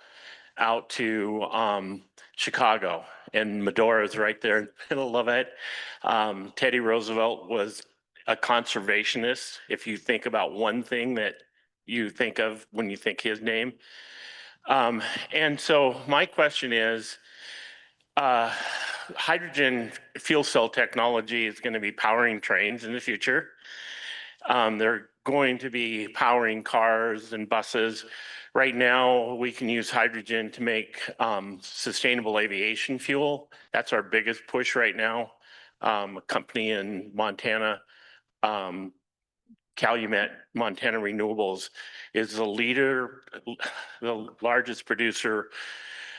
out to Chicago, and Medora is right there in the middle of it. Teddy Roosevelt was a conservationist. If you think about one thing that you think of when you think his name. And so my question is, hydrogen fuel cell technology is going to be powering trains in the future. They're going to be powering cars and buses. Right now, we can use hydrogen to make sustainable aviation fuel. That's our biggest push right now. A company in Montana, Calumet Montana Renewables, is the leader, the largest producer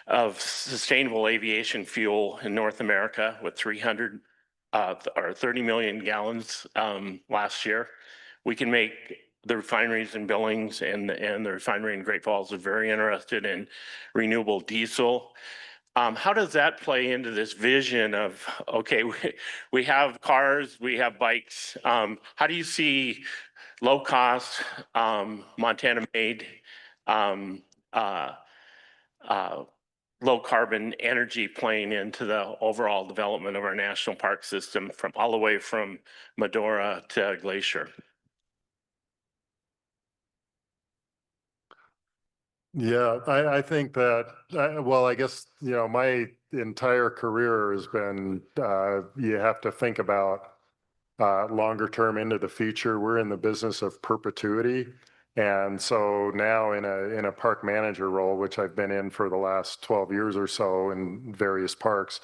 of sustainable aviation fuel in North America with 30 million gallons last year. We can make the refineries in Billings and the refinery in Great Falls are very interested in renewable diesel. How does that play into this vision of, okay, we have cars, we have bikes. How do you see low cost, Montana made, low carbon energy playing into the overall development of our national park system from all the way from Medora to Glacier? Yeah, I think that, well, I guess, my entire career has been, you have to think about longer term into the future. We're in the business of perpetuity. And so now in a park manager role, which I've been in for the last 12 years or so in various parks,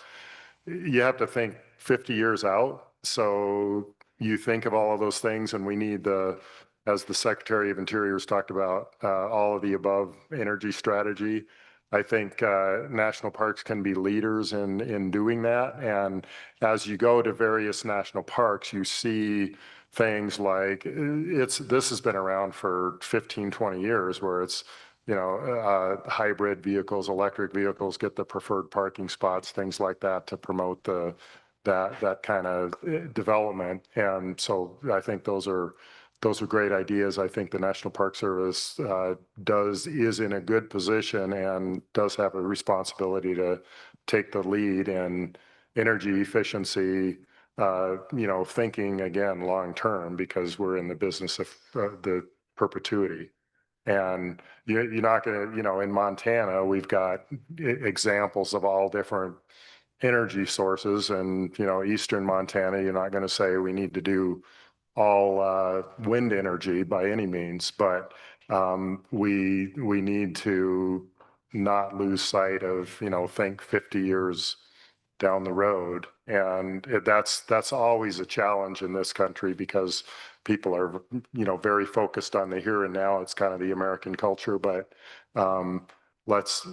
you have to think 50 years out. So you think of all of those things, and we need as the Secretary of Interior's talked about, all of the above energy strategy. I think national parks can be leaders in doing that. And as you go to various national parks, you see things like this has been around for 15, 20 years where it's, hybrid vehicles, electric vehicles get the preferred parking spots, things like that to promote that kind of development. And so I think those are great ideas. I think the National Park Service is in a good position and does have a responsibility to take the lead in energy efficiency, thinking again long term, because we're in the business of the perpetuity. And you're not going to, in Montana, we've got examples of all different energy sources, and eastern Montana, you're not going to say we need to do all wind energy by any means, but we need to not lose sight of, think 50 years down the road. And that's always a challenge in this country because people are, very focused on the here and now. It's kind of the American culture, but let's,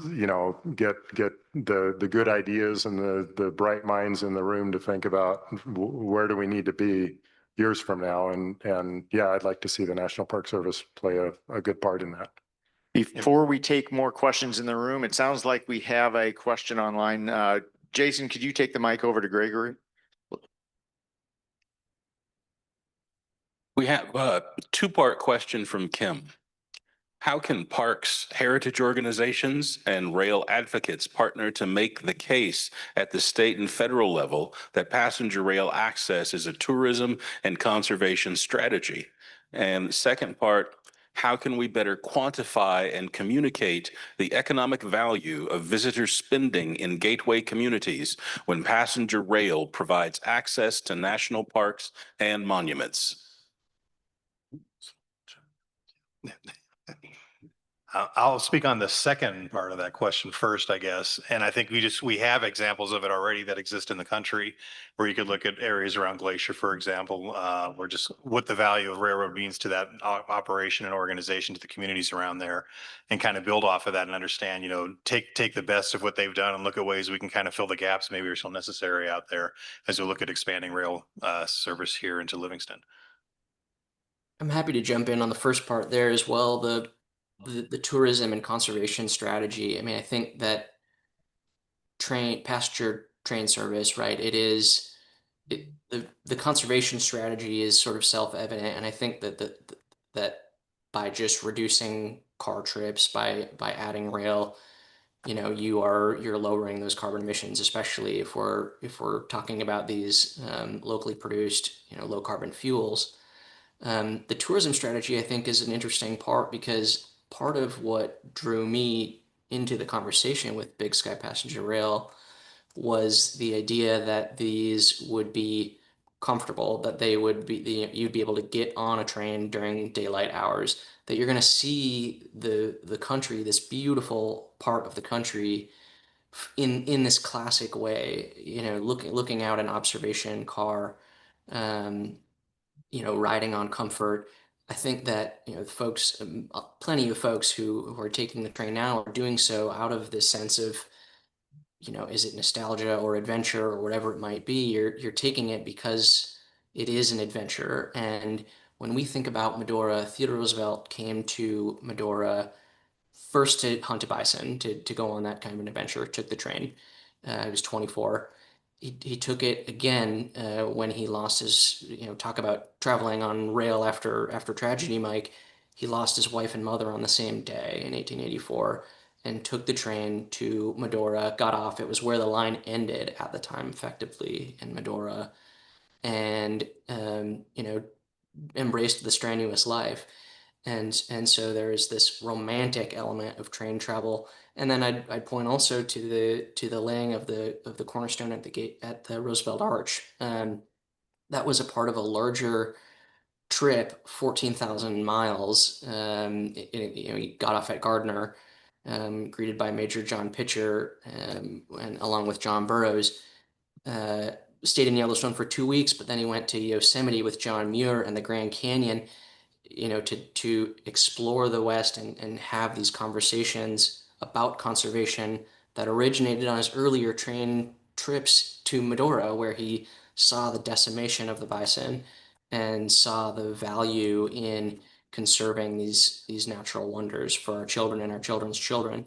get the good ideas and the bright minds in the room to think about where do we need to be years from now. And yeah, I'd like to see the National Park Service play a good part in that. Before we take more questions in the room, it sounds like we have a question online. Jason, could you take the mic over to Gregory? We have a two-part question from Kim. How can parks, heritage organizations, and rail advocates partner to make the case at the state and federal level that passenger rail access is a tourism and conservation strategy? And the second part, how can we better quantify and communicate the economic value of visitor spending in gateway communities when passenger rail provides access to national parks and monuments? I'll speak on the second part of that question first, I guess. And I think we have examples of it already that exist in the country, where you could look at areas around Glacier, for example, where just what the value of railroad means to that operation and organization, to the communities around there, and kind of build off of that and understand, take the best of what they've done and look at ways we can kind of fill the gaps maybe are still necessary out there as we look at expanding rail service here into Livingston. I'm happy to jump in on the first part there as well. The tourism and conservation strategy. I mean, I think that passenger train service, right? The conservation strategy is sort of self-evident, and I think that by just reducing car trips, by adding rail, you're lowering those carbon emissions, especially if we're talking about these locally produced, low carbon fuels. The tourism strategy, I think, is an interesting part, because part of what drew me into the conversation with Big Sky Passenger Rail was the idea that these would be comfortable, that they would be, you'd be able to get on a train during daylight hours, that you're going to see the country, this beautiful part of the country, in this classic way, looking out an observation car, riding on comfort. I think that, folks, plenty of folks who are taking the train now are doing so out of this sense of, is it nostalgia or adventure or whatever it might be? You're taking it because it is an adventure. And when we think about Medora, Theodore Roosevelt came to Medora first to hunt a bison, to go on that kind of an adventure, took the train. He was 24. He took it again when he lost his, talk about traveling on rail after tragedy, Mike. He lost his wife and mother on the same day in 1884, and took the train to Medora, got off. It was where the line ended at the time, effectively, in Medora, and, embraced the strenuous life. And so there is this romantic element of train travel. And then I'd point also to the laying of the cornerstone at the gate at the Roosevelt Arch. That was a part of a larger trip, 14,000 miles. He got off at Gardner, greeted by Major John Pitcher, and along with John Burroughs. Stayed in Yellowstone for 2 weeks, but then he went to Yosemite with John Muir and the Grand Canyon, to explore the West and have these conversations about conservation that originated on his earlier train trips to Medora, where he saw the decimation of the bison and saw the value in conserving these natural wonders for our children and our children's children.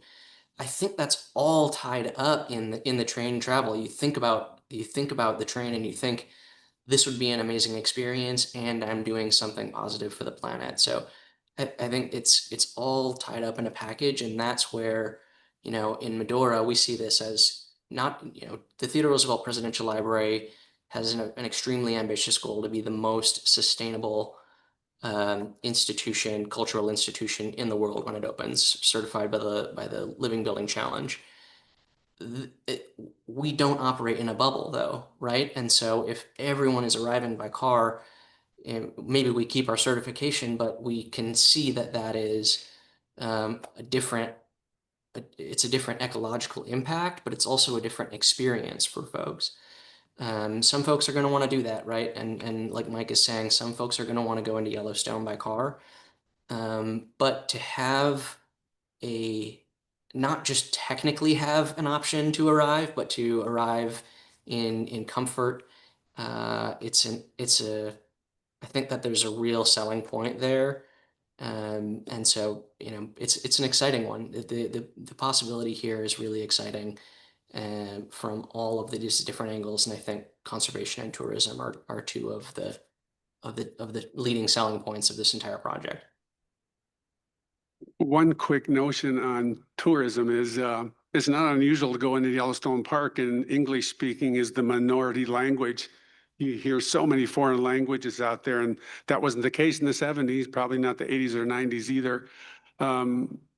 I think that's all tied up in the train travel. You think about the train and you think, this would be an amazing experience, and I'm doing something positive for the planet. So I think it's all tied up in a package, and that's where, in Medora, we see this as not, the Theodore Roosevelt Presidential Library has an extremely ambitious goal to be the most sustainable cultural institution in the world when it opens, certified by the Living Building Challenge. We don't operate in a bubble, though, right? And so if everyone is arriving by car, maybe we keep our certification, but we can see that is it's a different ecological impact, but it's also a different experience for folks. Some folks are going to want to do that, right? And like Mike is saying, some folks are going to want to go into Yellowstone by car. But to have not just technically have an option to arrive, but to arrive in comfort, I think that there's a real selling point there. And so, it's an exciting one. The possibility here is really exciting, from all of these different angles. And I think conservation and tourism are two of the leading selling points of this entire project. One quick notion on tourism is it's not unusual to go into Yellowstone Park and English speaking is the minority language. You hear so many foreign languages out there, and that wasn't the case in the 70s, probably not the 80s or 90s either.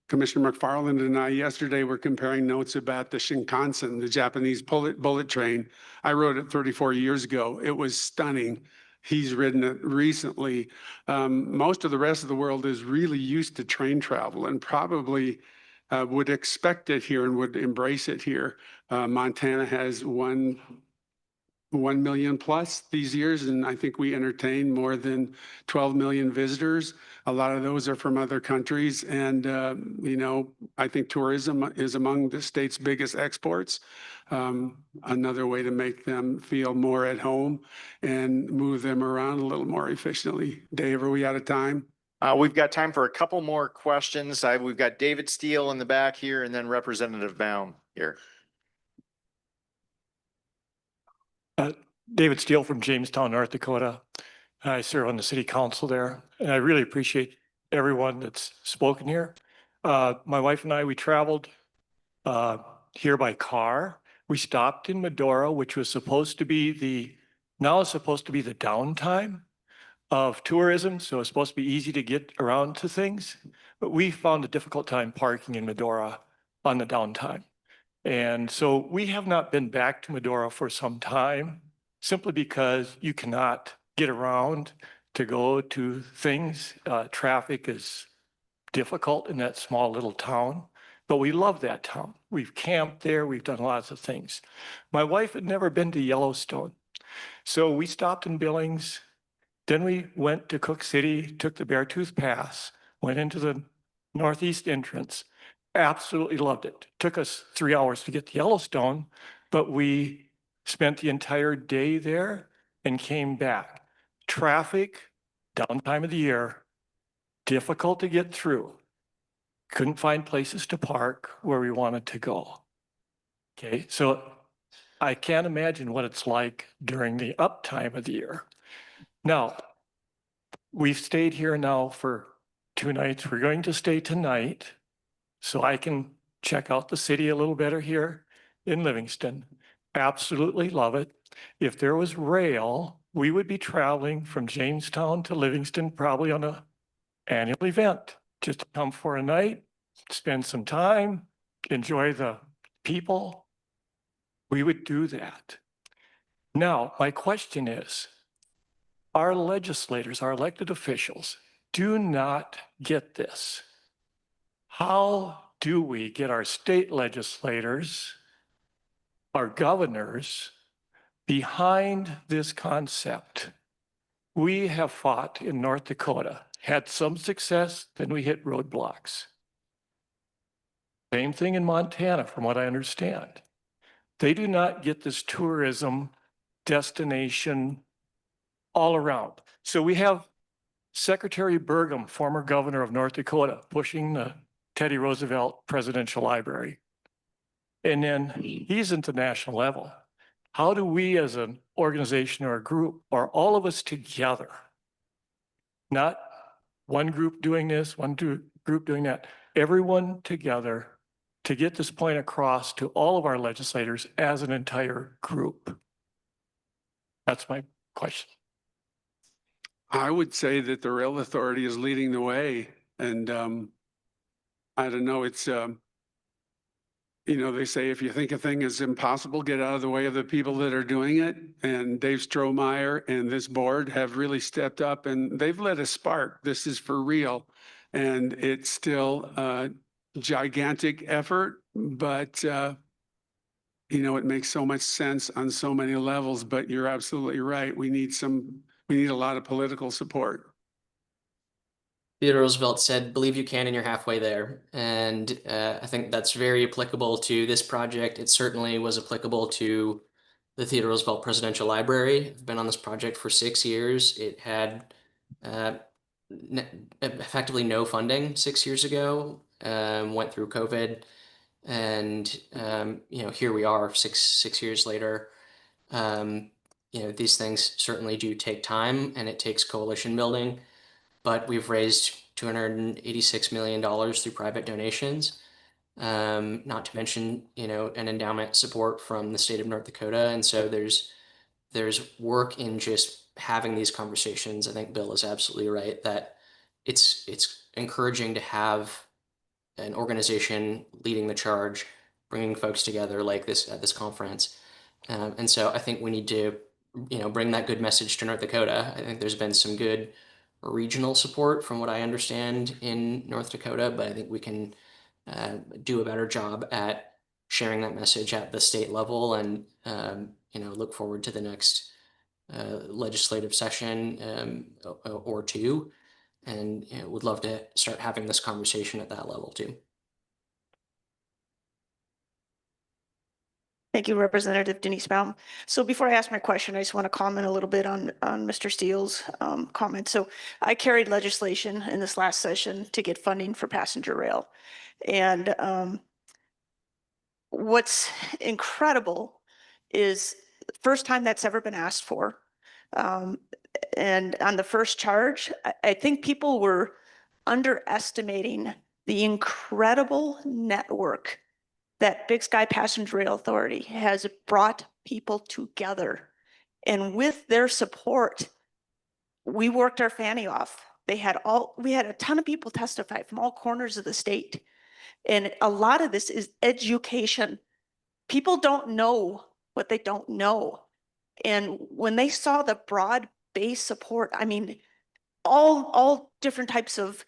Commissioner McFarland and I yesterday were comparing notes about the Shinkansen, the Japanese bullet train. I rode it 34 years ago. It was stunning. He's ridden it recently. Most of the rest of the world is really used to train travel and probably would expect it here and would embrace it here. Montana has 1 million plus these years, and I think we entertain more than 12 million visitors. A lot of those are from other countries, and I think tourism is among the state's biggest exports. Another way to make them feel more at home and move them around a little more efficiently. Dave, are we out of time? We've got time for a couple more questions. We've got David Steele in the back here and then Representative Baum here. David Steele from Jamestown, North Dakota. I serve on the city council there, and I really appreciate everyone that's spoken here. My wife and I, we traveled here by car. We stopped in Medora, which was supposed to be now it's supposed to be the downtime of tourism. So it's supposed to be easy to get around to things, but we found a difficult time parking in Medora on the downtime. And so we have not been back to Medora for some time, simply because you cannot get around to go to things. Traffic is difficult in that small little town, but we love that town. We've camped there. We've done lots of things. My wife had never been to Yellowstone. So we stopped in Billings. Then we went to Cook City, took the Beartooth Pass, went into the northeast entrance. Absolutely loved it. Took us 3 hours to get to Yellowstone, but we spent the entire day there and came back. Traffic, downtime of the year, difficult to get through. Couldn't find places to park where we wanted to go. Okay, so I can't imagine what it's like during the uptime of the year. Now, we've stayed here now for 2 nights. We're going to stay tonight so I can check out the city a little better here in Livingston. Absolutely love it. If there was rail, we would be traveling from Jamestown to Livingston probably on an annual event, just to come for a night, spend some time, enjoy the people. We would do that. Now, my question is, our legislators, our elected officials, do not get this. How do we get our state legislators, our governors, behind this concept? We have fought in North Dakota, had some success, then we hit roadblocks. Same thing in Montana, from what I understand. They do not get this tourism destination all around. So we have Secretary Berg, former governor of North Dakota, pushing the Teddy Roosevelt Presidential Library. And then he's at the national level. How do we as an organization or a group, or all of us together, not one group doing this, one group doing that, everyone together to get this point across to all of our legislators as an entire group? That's my question. I would say that the rail authority is leading the way, and I don't know, it's, they say if you think a thing is impossible, get out of the way of the people that are doing it. And Dave Strohmeyer and this board have really stepped up, and they've lit a spark. This is for real. And it's still a gigantic effort, but it makes so much sense on so many levels. But you're absolutely right. We need a lot of political support. Theodore Roosevelt said, "Believe you can and you're halfway there." And I think that's very applicable to this project. It certainly was applicable to the Theodore Roosevelt Presidential Library. I've been on this project for 6 years. It had effectively no funding 6 years ago, went through COVID. And, here we are six years later. these things certainly do take time and it takes coalition building, but we've raised $286 million through private donations. Not to mention, an endowment support from the state of North Dakota. And so there's work in just having these conversations. I think Bill is absolutely right that it's encouraging to have an organization leading the charge, bringing folks together like this at this conference. And so I think we need to, bring that good message to North Dakota. I think there's been some good regional support from what I understand in North Dakota, but I think we can do a better job at sharing that message at the state level, and look forward to the next legislative session or two, and would love to start having this conversation at that level too. Thank you, Representative Denise Baum. So before I ask my question, I just want to comment a little bit on Mr. Steele's comment. So I carried legislation in this last session to get funding for passenger rail. And what's incredible is the first time that's ever been asked for. And on the first charge, I think people were underestimating the incredible network that Big Sky Passenger Rail Authority has brought people together. And with their support, we worked our fanny off. We had a ton of people testify from all corners of the state. And a lot of this is education. People don't know what they don't know. And when they saw the broad-based support, I mean, all different types of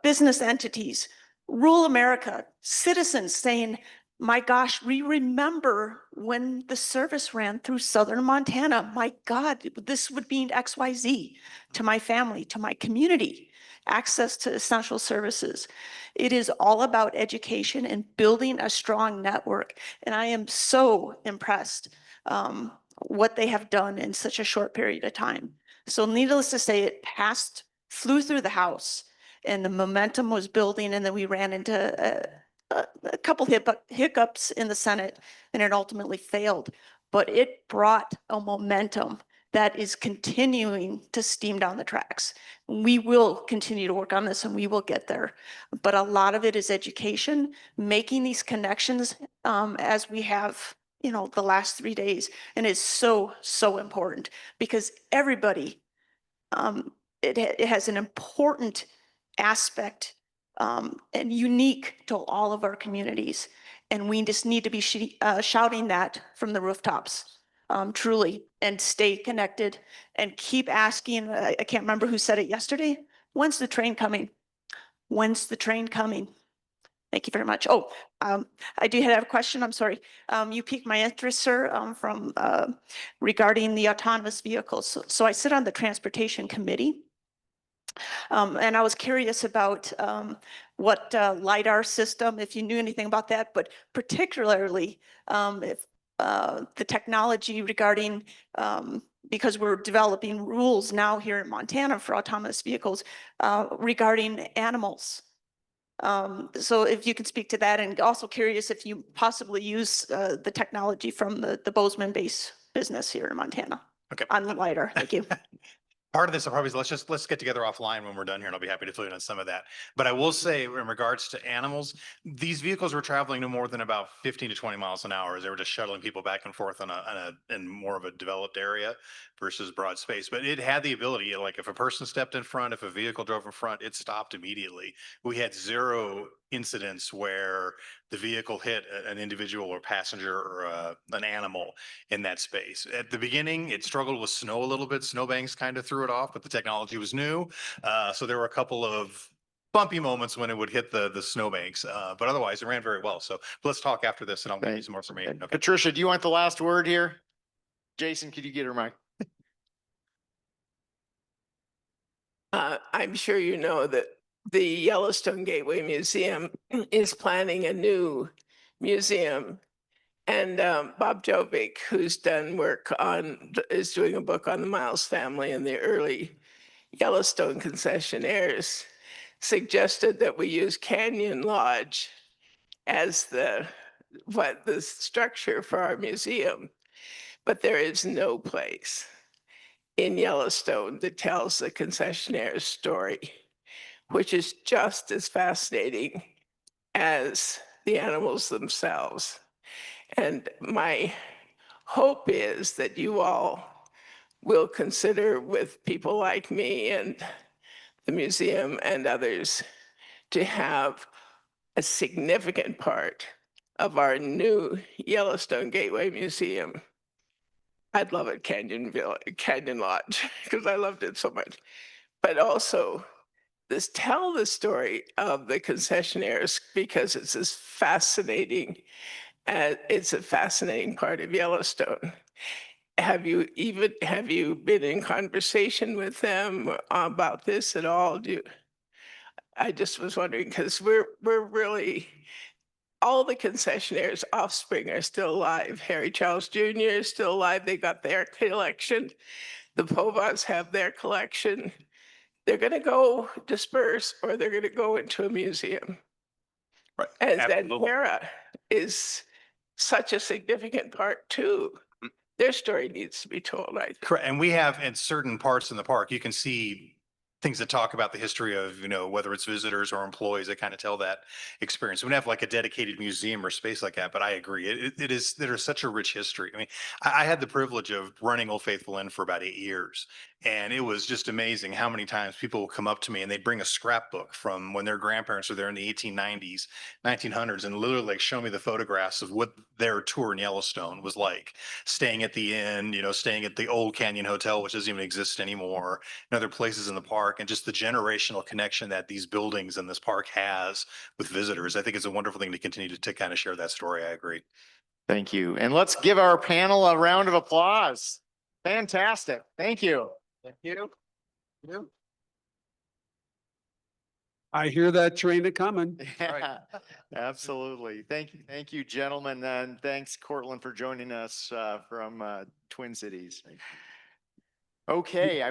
business entities, rural America, citizens saying, my gosh, we remember when the service ran through southern Montana. My God, this would mean XYZ to my family, to my community, access to essential services. It is all about education and building a strong network. And I am so impressed what they have done in such a short period of time. So needless to say, it flew through the House, and the momentum was building, and then we ran into a couple hiccups in the Senate, and it ultimately failed. But it brought a momentum that is continuing to steam down the tracks. We will continue to work on this, and we will get there. But a lot of it is education, making these connections as we have, the last 3 days, and it's so, so important because everybody, it has an important aspect and unique to all of our communities. And we just need to be shouting that from the rooftops, truly, and stay connected and keep asking. I can't remember who said it yesterday. When's the train coming? When's the train coming? Thank you very much. Oh, I do have a question. I'm sorry. You piqued my interest, sir, regarding the autonomous vehicles. So I sit on the Transportation Committee. And I was curious about what LiDAR system, if you knew anything about that, but particularly if the technology regarding, because we're developing rules now here in Montana for autonomous vehicles regarding animals. So if you could speak to that, and also curious if you possibly use the technology from the Bozeman base business here in Montana. Okay. On the LiDAR. Thank you. Part of this, probably let's get together offline when we're done here, and I'll be happy to fill you in on some of that. But I will say, in regards to animals, these vehicles were traveling no more than about 15 to 20 miles an hour as they were just shuttling people back and forth in more of a developed area versus broad space. But it had the ability, like if a person stepped in front, if a vehicle drove in front, it stopped immediately. We had 0 incidents where the vehicle hit an individual or passenger or an animal in that space. At the beginning, it struggled with snow a little bit. Snowbanks kind of threw it off, but the technology was new. So there were a couple of bumpy moments when it would hit the snowbanks, but otherwise it ran very well. So let's talk after this and I'll give you some more information. Okay. Patricia, do you want the last word here? Jason, could you get her mic? I'm sure you know that the Yellowstone Gateway Museum is planning a new museum. And Bob Jovic, who's done work is doing a book on the Miles family and the early Yellowstone concessionaires, suggested that we use Canyon Lodge as the structure for our museum. but there is no place in Yellowstone that tells the concessionaire's story, which is just as fascinating as the animals themselves. And my hope is that you all will consider, with people like me and the museum and others, to have a significant part of our new Yellowstone Gateway Museum. I'd love it Canyon Lodge, because I loved it so much. But also tell the story of the concessionaires, because it's as fascinating as it's a fascinating part of Yellowstone. Have you been in conversation with them about this at all? I just was wondering, because we're really, all the concessionaires' offspring are still alive. Harry Charles Jr. is still alive. They got their collection. The Povas have their collection. They're going to go disperse, or they're going to go into a museum. Right. And Absolutely. Xanterra is such a significant part too. Their story needs to be told, I think. Correct. And we have in certain parts in the park, you can see things that talk about the history of, whether it's visitors or employees that kind of tell that experience. We don't have like a dedicated museum or space like that, but I agree. There's such a rich history. I mean, I had the privilege of running Old Faithful Inn for about 8 years. And it was just amazing how many times people would come up to me and they'd bring a scrapbook from when their grandparents were there in the 1890s, 1900s, and literally like show me the photographs of what their tour in Yellowstone was like. Staying at the inn, staying at the old Canyon Hotel, which doesn't even exist anymore, and other places in the park, and just the generational connection that these buildings and this park has with visitors. I think it's a wonderful thing to continue to kind of share that story. I agree. Thank you. And let's give our panel a round of applause. Fantastic. Thank you. Thank you. I hear that train a-coming. Yeah, absolutely. Thank you, gentlemen. And thanks, Courtland, for joining us from Twin Cities. Okay.